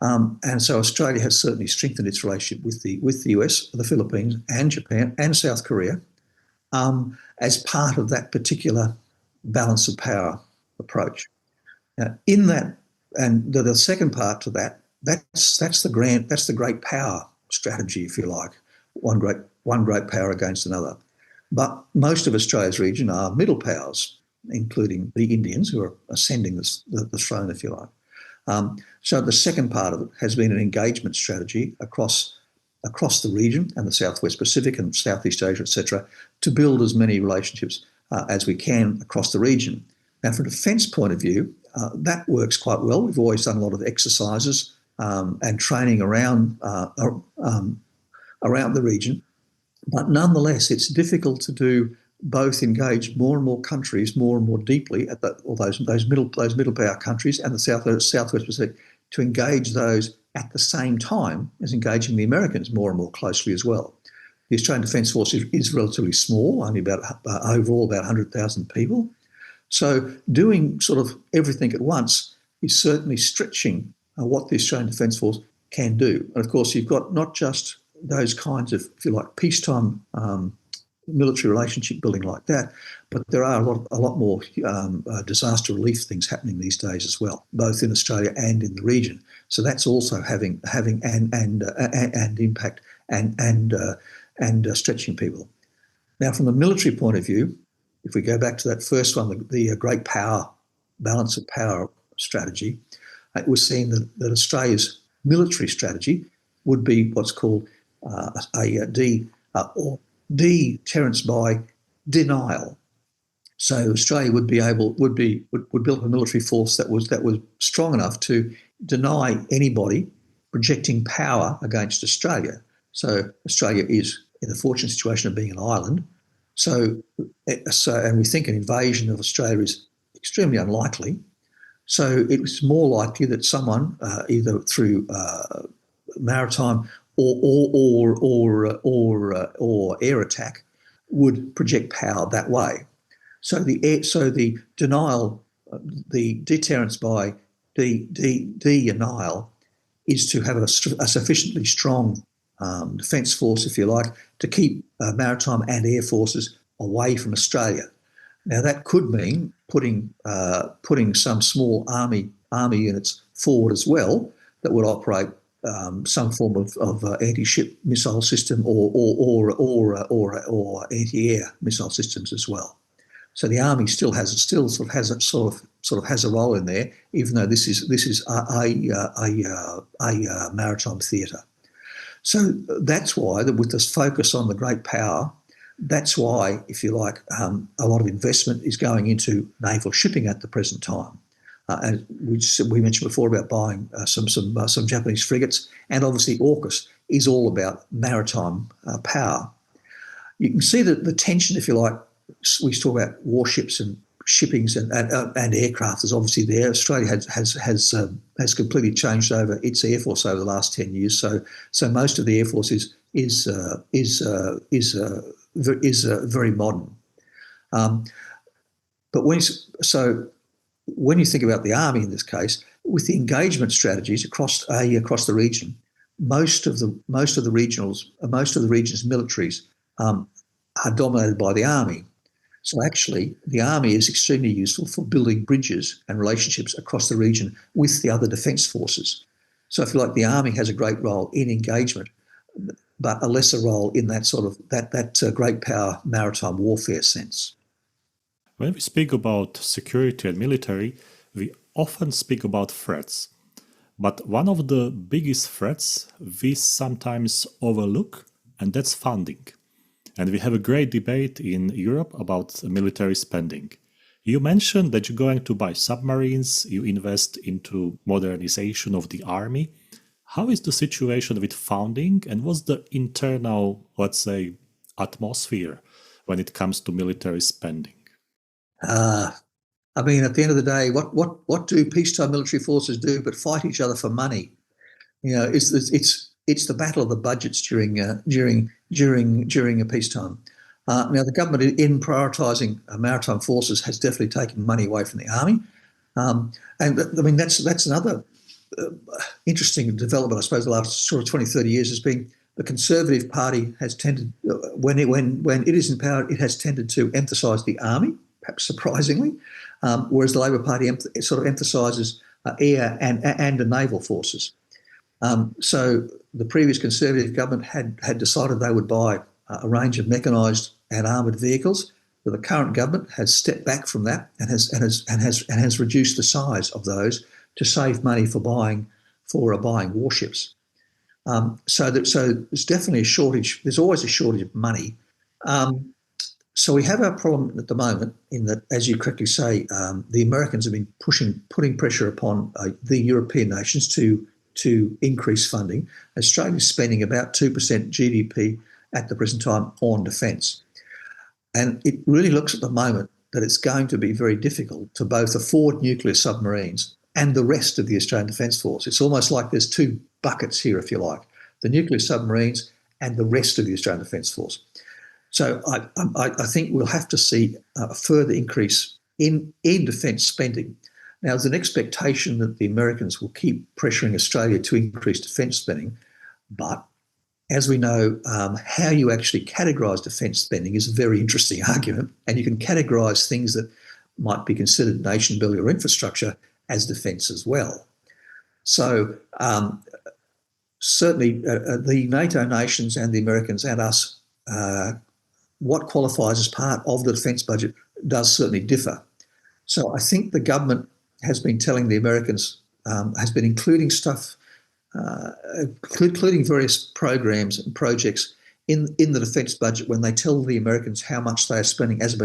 And so Australia has certainly strengthened its relationship with the US, the Philippines, and Japan and South Korea as part of that particular balance of power approach. Now, in that, and the second part to that, that's the great power strategy, if you like, one great power against another. But most of Australia's region are middle powers, including the Indians, who are ascending the throne, if you like. So the second part of it has been an engagement strategy across the region and the Southwest Pacific and Southeast Asia, etc., to build as many relationships as we can across the region. Now, from a defence point of view, that works quite well. We've always done a lot of exercises and training around the region, but nonetheless, it's difficult to do both engage more and more countries more and more deeply at those middle power countries and the Southwest Pacific, to engage those at the same time as engaging the Americans more and more closely as well. The Australian Defence Force is relatively small, only overall about 100,000 people. So doing sort of everything at once is certainly stretching what the Australian Defence Force can do. And of course, you've got not just those kinds of, if you like, peacetime military relationship building like that, but there are a lot more disaster relief things happening these days as well, both in Australia and in the region. So that's also having and impact and stretching people. Now, from a military point of view, if we go back to that first one, the great power balance of power strategy, it was seen that Australia's military strategy would be what's called deterrence by denial. So Australia would build a military force that was strong enough to deny anybody projecting power against Australia. So Australia is in the fortunate situation of being an island. So and we think an invasion of Australia is extremely unlikely. So it was more likely that someone, either through maritime or air attack, would project power that way. So the denial, the deterrence by denial, is to have a sufficiently strong defence force, if you like, to keep maritime and air forces away from Australia. Now that could mean putting some small army units forward as well that would operate some form of anti-ship missile system or anti-air missile systems as well. So the army still has a role in there, even though this is a maritime theatre. So that's why with this focus on the great power, that's why, if you like, a lot of investment is going into naval shipping at the present time. And we mentioned before about buying some Japanese frigates, and obviously AUKUS is all about maritime power. You can see that the tension, if you like, we talk about warships and shippings and aircraft is obviously there. Australia has completely changed over its air force over the last 10 years. So most of the air force is very modern. But when you think about the army in this case, with the engagement strategies across the region, most of the region's militaries are dominated by the army. So actually, the army is extremely useful for building bridges and relationships across the region with the other defence forces. So I feel like the army has a great role in engagement, but a lesser role in that sort of that great power maritime warfare sense. When we speak about security and military, we often speak about threats. But one of the biggest threats we sometimes overlook, and that's funding. And we have a great debate in Europe about military spending. You mentioned that you're going to buy submarines, you invest into modernization of the army. How is the situation with funding, and what's the internal, let's say, atmosphere when it comes to military spending? I mean, at the end of the day, what do peacetime military forces do but fight each other for money? You know, it's the battle of the budgets during a peacetime. Now, the government, in prioritising maritime forces, has definitely taken money away from the army, and I mean that's another interesting development. I suppose the last sort of 20, 30 years has been the Conservative Party has tended, when it is in power, it has tended to emphasise the army, perhaps surprisingly, whereas the Labor Party sort of emphasises air and the naval forces. So the previous Conservative government had decided they would buy a range of mechanised and armoured vehicles, but the current government has stepped back from that and has reduced the size of those to save money for buying warships. So there's definitely a shortage. There's always a shortage of money. So we have our problem at the moment in that, as you correctly say, the Americans have been putting pressure upon the European nations to increase funding. Australia's spending about 2% GDP at the present time on defence. And it really looks at the moment that it's going to be very difficult to both afford nuclear submarines and the rest of the Australian Defence Force. It's almost like there's two buckets here, if you like, the nuclear submarines and the rest of the Australian Defence Force. So I think we'll have to see a further increase in defence spending. Now, there's an expectation that the Americans will keep pressuring Australia to increase defence spending, but as we know, how you actually categorise defence spending is a very interesting argument, and you can categorise things that might be considered nation building or infrastructure as defence as well. So certainly the NATO nations and the Americans and us, what qualifies as part of the defence budget does certainly differ. So I think the government has been telling the Americans, has been including stuff, including various programs and projects in the defence budget when they tell the Americans how much they are spending as a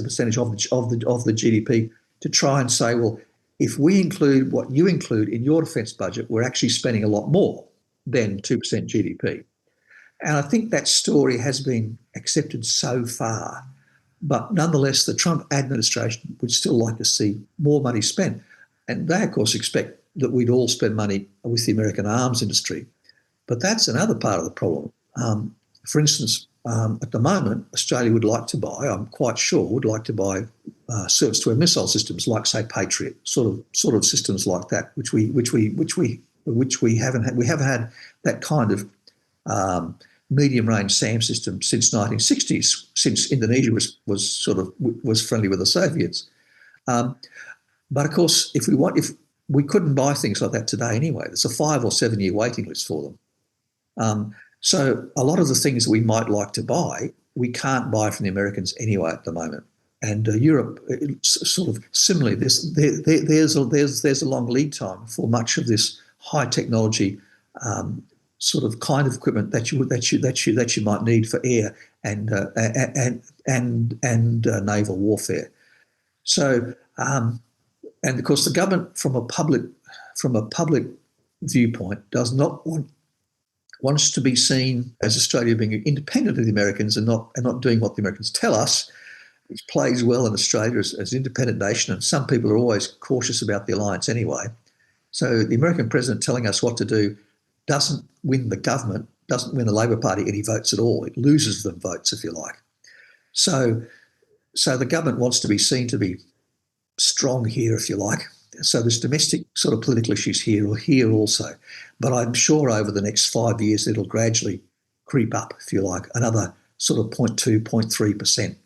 percentage of the GDP, to try and say, well, if we include what you include in your defence budget, we're actually spending a lot more than 2% GDP. And I think that story has been accepted so far. But nonetheless, the Trump administration would still like to see more money spent. And they, of course, expect that we'd all spend money with the American arms industry. But that's another part of the problem. For instance, at the moment, Australia would like to buy, I'm quite sure, would like to buy surface-to-air missile systems like, say, Patriot, sort of systems like that, which we haven't had. We haven't had that kind of medium-range SAM system since 1960s, since Indonesia was friendly with the Soviets. But of course, if we couldn't buy things like that today anyway, there's a 5 or 7 year waiting list for them. So a lot of the things that we might like to buy, we can't buy from the Americans anyway at the moment. And Europe, sort of similarly, there's a long lead time for much of this high technology sort of kind of equipment that you might need for air and naval warfare. So, and of course, the government, from a public viewpoint, does not wants to be seen as Australia being independent of the Americans and not doing what the Americans tell us. which plays well in Australia as an independent nation, and some people are always cautious about the alliance anyway. So the American president telling us what to do doesn't win the government, doesn't win the Labor Party any votes at all. It loses them votes, if you like. So the government wants to be seen to be strong here, if you like. So there's domestic sort of political issues here or here also. But I'm sure over the next 5 years it'll gradually creep up, if you like, another sort of 0.2, 0.3%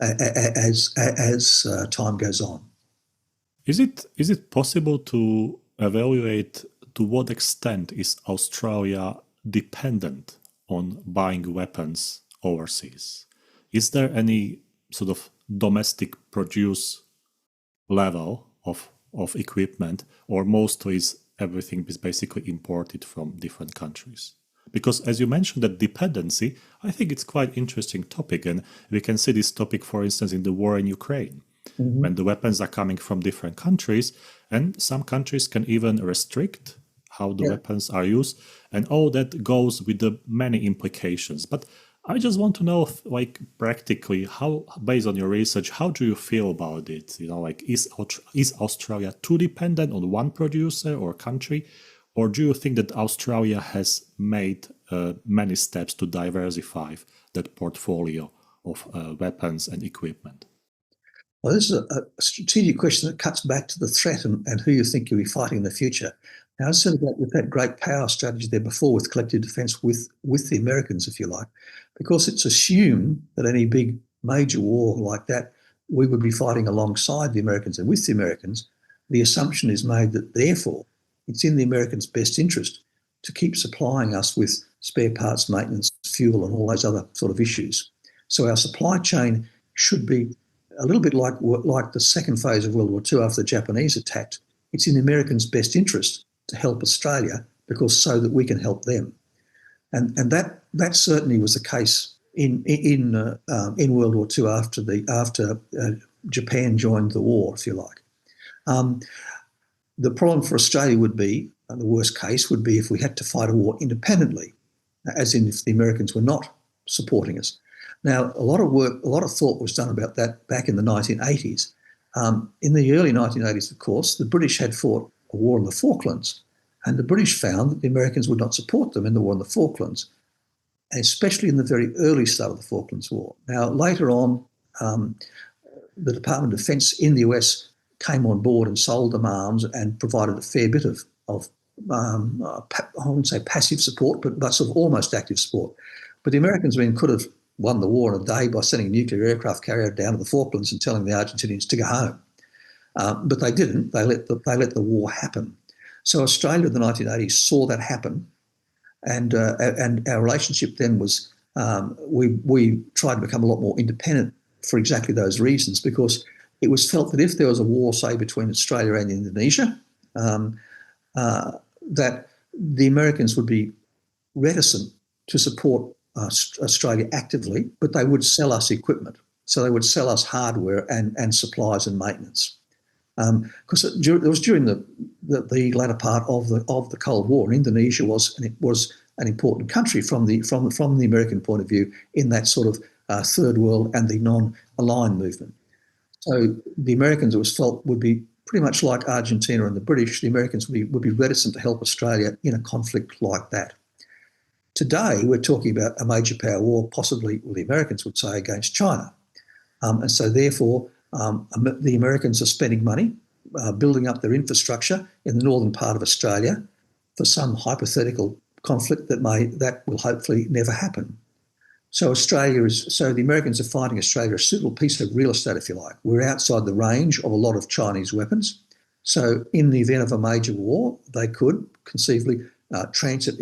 as time goes on. Is it possible to evaluate to what extent is Australia dependent on buying weapons overseas? Is there any sort of domestic produce level of equipment, or mostly everything is basically imported from different countries? Because as you mentioned, that dependency, I think it's quite interesting topic, and we can see this topic, for instance, in the war in Ukraine, when the weapons are coming from different countries, and some countries can even restrict how the weapons are used, and all that goes with the many implications. But I just want to know, like, practically, how, based on your research, how do you feel about it? You know, like, is Australia too dependent on one producer or country, or do you think that Australia has made many steps to diversify that portfolio of weapons and equipment? Well, this is a strategic question that cuts back to the threat and who you think you'll be fighting in the future. Now, I said about with that great power strategy there before with collective defence with the Americans, if you like, because it's assumed that any big major war like that, we would be fighting alongside the Americans and with the Americans. The assumption is made that, therefore, it's in the Americans' best interest to keep supplying us with spare parts, maintenance, fuel, and all those other sort of issues. So our supply chain should be a little bit like the second phase of World War II after the Japanese attacked. It's in the Americans' best interest to help Australia because so that we can help them. And that certainly was the case in World War II after Japan joined the war, if you like. The problem for Australia would be, the worst case would be if we had to fight a war independently, as in if the Americans were not supporting us. Now, a lot of thought was done about that back in the 1980s. In the early 1980s, of course, the British had fought a war in the Falklands, and the British found that the Americans would not support them in the war in the Falklands, especially in the very early start of the Falklands War. Now, later on, the Department of Defence in the US came on board and sold them arms and provided a fair bit of I wouldn't say passive support, but sort of almost active support. But the Americans could have won the war in a day by sending a nuclear aircraft carrier down to the Falklands and telling the Argentinians to go home. But they didn't. They let the war happen. So Australia in the 1980s saw that happen, and our relationship then was we tried to become a lot more independent for exactly those reasons, because it was felt that if there was a war, say, between Australia and Indonesia, that the Americans would be reticent to support Australia actively, but they would sell us equipment. So they would sell us hardware and supplies and maintenance. Because it was during the latter part of the Cold War, and Indonesia was an important country from the American point of view in that sort of third world and the non-aligned movement. So the Americans, it was felt, would be pretty much like Argentina and the British. The Americans would be reticent to help Australia in a conflict like that. Today, we're talking about a major power war, possibly, well, the Americans would say, against China. And so therefore, the Americans are spending money building up their infrastructure in the northern part of Australia for some hypothetical conflict that will hopefully never happen. So the Americans are finding Australia a suitable piece of real estate, if you like. We're outside the range of a lot of Chinese weapons. So in the event of a major war, they could conceivably transit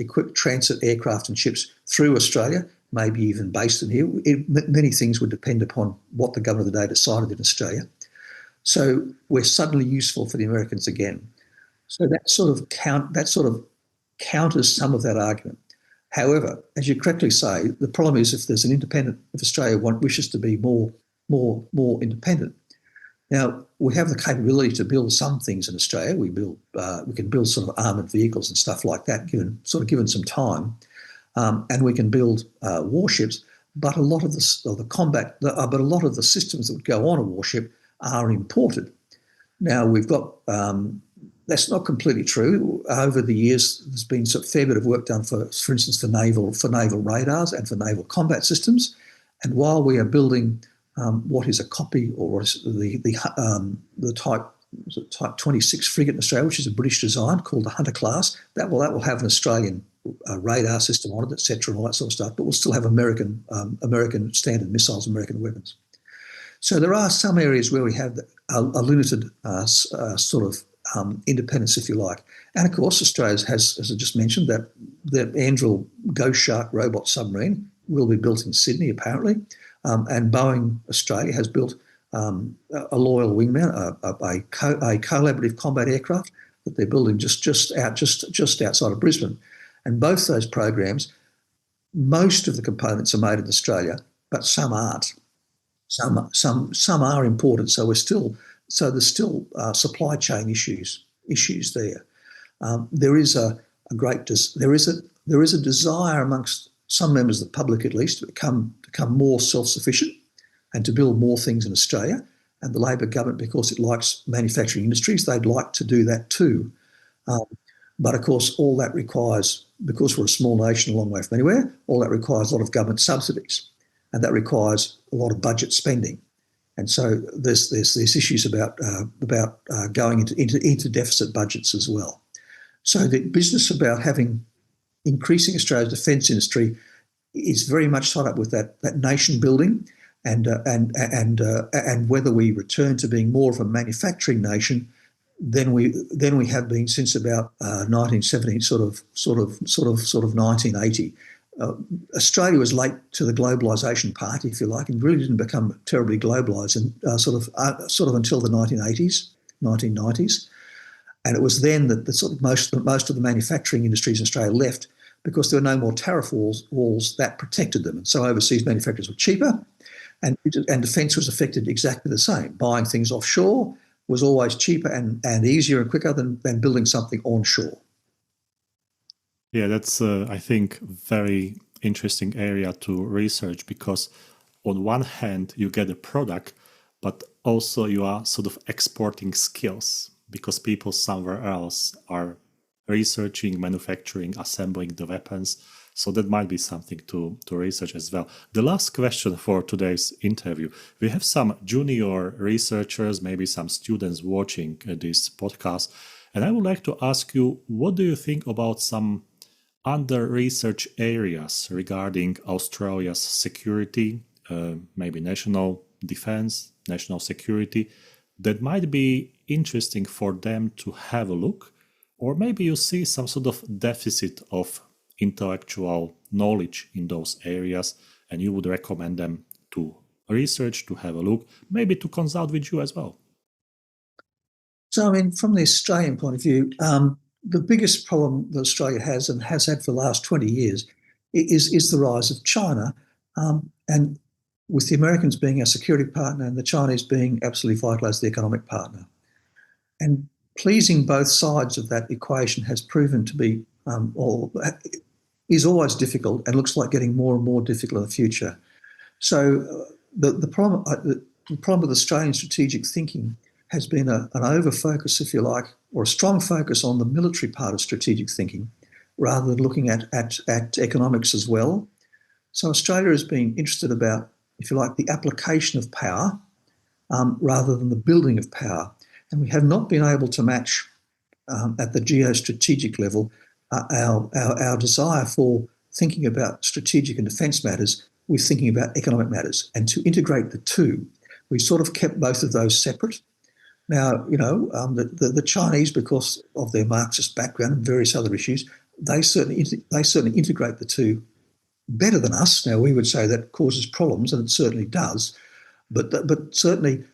aircraft and ships through Australia, maybe even based in here. Many things would depend upon what the government of the day decided in Australia. So we're suddenly useful for the Americans again. So that sort of counters some of that argument. However, as you correctly say, the problem is if Australia wishes to be more independent. Now, we have the capability to build some things in Australia. We can build sort of armoured vehicles and stuff like that, given some time, and we can build warships. but a lot of but a lot of the systems that would go on a warship are imported. Now we've got that's not completely true. Over the years, there's been a fair bit of work done, for instance, for naval radars and for naval combat systems. And while we are building what is a copy, or the Type 26 frigate in Australia, which is a British design called the Hunter class, that will have an Australian radar system on it, etc., and all that sort of stuff. But we'll still have American standard missiles, American weapons. So there are some areas where we have a limited sort of independence, if you like. And of course, Australia has, as I just mentioned, that the Anduril Ghost Shark robot submarine will be built in Sydney, apparently. And Boeing Australia has built a loyal wingman, a collaborative combat aircraft that they're building just outside of Brisbane. And both those programs, most of the components are made in Australia, but some aren't. Some are imported, so there's still supply chain issues there. There is a desire amongst some members of the public, at least, to become more self-sufficient and to build more things in Australia. And the Labor government, because it likes manufacturing industries, they'd like to do that too. But of course, all that requires, because we're a small nation a long way from anywhere, all that requires a lot of government subsidies, and that requires a lot of budget spending. And so there's issues about going into deficit budgets as well. So the business about increasing Australia's defence industry is very much tied up with that nation building, and whether we return to being more of a manufacturing nation than we have been since about 1970, sort of 1980. Australia was late to the globalisation party, if you like, and really didn't become terribly globalised sort of until the 1990s. And it was then that most of the manufacturing industries in Australia left, because there were no more tariff walls that protected them. And so overseas manufacturers were cheaper, and defence was affected exactly the same. Buying things offshore was always cheaper and easier and quicker than building something onshore. Yeah, that's, I think, very interesting area to research, because on one hand, you get a product, but also you are sort of exporting skills, because people somewhere else are researching, manufacturing, assembling the weapons. So that might be something to research as well. The last question for today's interview. We have some junior researchers, maybe some students watching this podcast. And I would like to ask you, what do you think about some under-researched areas regarding Australia's security, maybe national defense, national security, that might be interesting for them to have a look? Or maybe you see some sort of deficit of intellectual knowledge in those areas, and you would recommend them to research, to have a look, maybe to consult with you as well. So, I mean, from the Australian point of view, the biggest problem that Australia has and has had for the last 20 years is the rise of China, and with the Americans being our security partner and the Chinese being absolutely vital as the economic partner. And pleasing both sides of that equation has proven to be is always difficult, and looks like getting more and more difficult in the future. So the problem with Australian strategic thinking has been an over-focus, if you like, or a strong focus on the military part of strategic thinking, rather than looking at economics as well. So Australia has been interested about, if you like, the application of power rather than the building of power. And we have not been able to match at the geostrategic level our desire for thinking about strategic and defence matters with thinking about economic matters, and to integrate the two. We sort of kept both of those separate. Now, the Chinese, because of their Marxist background and various other issues, they certainly integrate the two better than us. Now, we would say that causes problems, and it certainly does, but certainly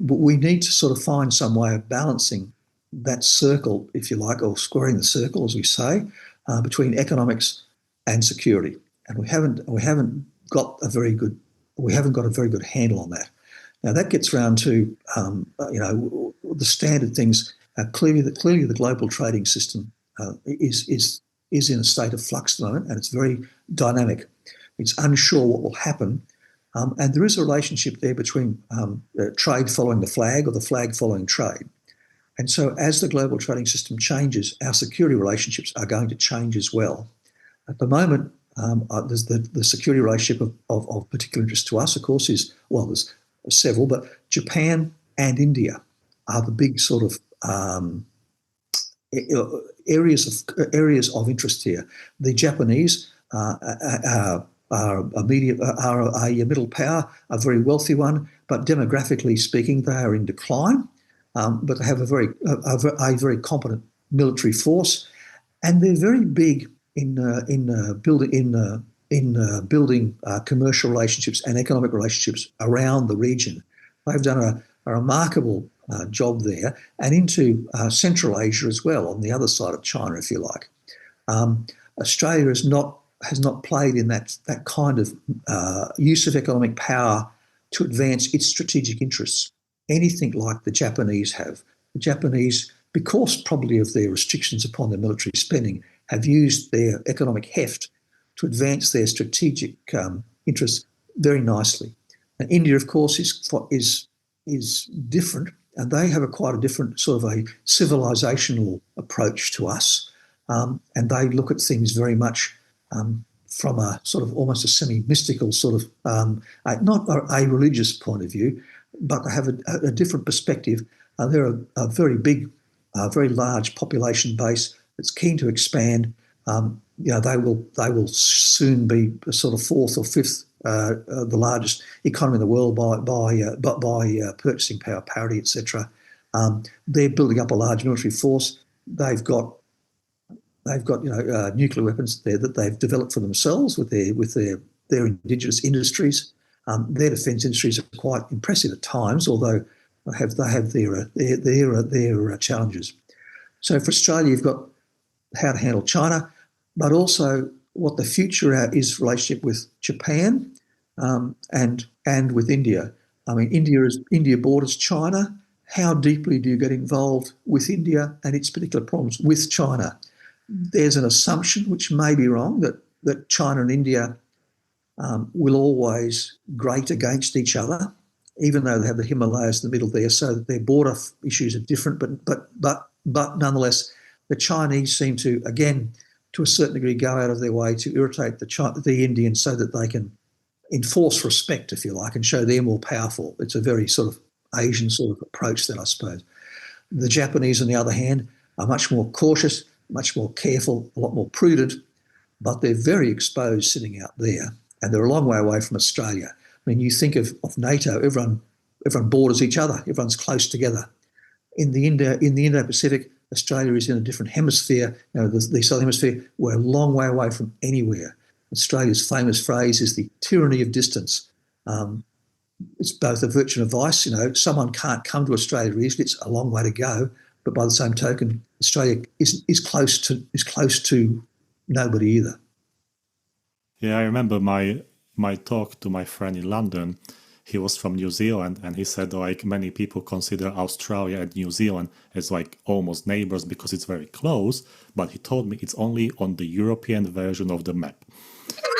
we need to sort of find some way of balancing that circle, if you like, or squaring the circle, as we say, between economics and security. And we haven't got a very good handle on that. Now that gets round to the standard things. Clearly the global trading system is in a state of flux at the moment, and it's very dynamic. It's unsure what will happen. And there is a relationship there between trade following the flag or the flag following trade. And so as the global trading system changes, our security relationships are going to change as well. At the moment, there's the security relationship of particular interest to us, of course, there's several, but Japan and India are the big sort of areas of interest here. The Japanese are a middle power, a very wealthy one, but demographically speaking, they are in decline. But they have a very competent military force, and they're very big in building commercial relationships and economic relationships around the region. They've done a remarkable job there, and into Central Asia as well, on the other side of China, if you like. Australia has not played in that kind of use of economic power to advance its strategic interests anything like the Japanese have. The Japanese, because probably of their restrictions upon their military spending, have used their economic heft to advance their strategic interests very nicely. And India, of course, is different, and they have quite a different sort of a civilizational approach to us, and they look at things very much from a sort of almost a semi-mystical sort of, not a religious point of view, but they have a different perspective. They're a very big, very large population base that's keen to expand. They will soon be the sort of fourth or fifth the largest economy in the world by purchasing power parity, etc. They're building up a large military force. They've got nuclear weapons there that they've developed for themselves with their indigenous industries. Their defence industries are quite impressive at times, although they have their challenges. So for Australia, you've got how to handle China, but also what the future is relationship with Japan and with India. I mean, India borders China. How deeply do you get involved with India and its particular problems with China? There's an assumption, which may be wrong, that China and India will always grate against each other, even though they have the Himalayas in the middle there, so that their border issues are different. But nonetheless, the Chinese seem to, again, to a certain degree, go out of their way to irritate the Indians so that they can enforce respect, if you like, and show they're more powerful. It's a very sort of Asian sort of approach then, I suppose. The Japanese, on the other hand, are much more cautious, much more careful, a lot more prudent, but they're very exposed sitting out there, and they're a long way away from Australia. I mean, you think of NATO, everyone borders each other, everyone's close together. In the Indo-Pacific, Australia is in a different hemisphere. The southern hemisphere, we're a long way away from anywhere. Australia's famous phrase is the tyranny of distance. It's both a virtue and a vice. Someone can't come to Australia easily. It's a long way to go. But by the same token, Australia is close to nobody either. Yeah, I remember my talk to my friend in London. He was from New Zealand, and he said like many people consider Australia and New Zealand as like almost neighbors because it's very close. But he told me it's only on the European version of the map.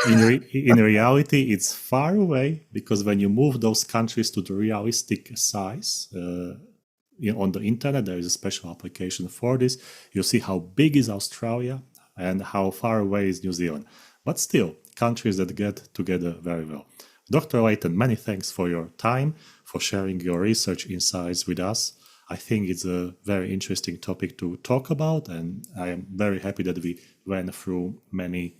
In reality, it's far away, because when you move those countries to the realistic size, on the internet, there is a special application for this. You see how big is Australia and how far away is New Zealand. But still, countries that get together very well. Dr. Layton, many thanks for your time, for sharing your research insights with us. I think it's a very interesting topic to talk about, and I am very happy that we went through many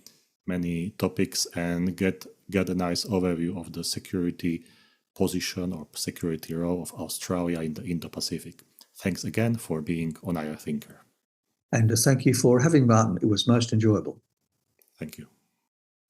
topics and get a nice overview of the security position or security role of Australia in the Indo-Pacific. Thanks again for being on IR Thinker. And thank you for having me, Martin. It was most enjoyable. Thank you.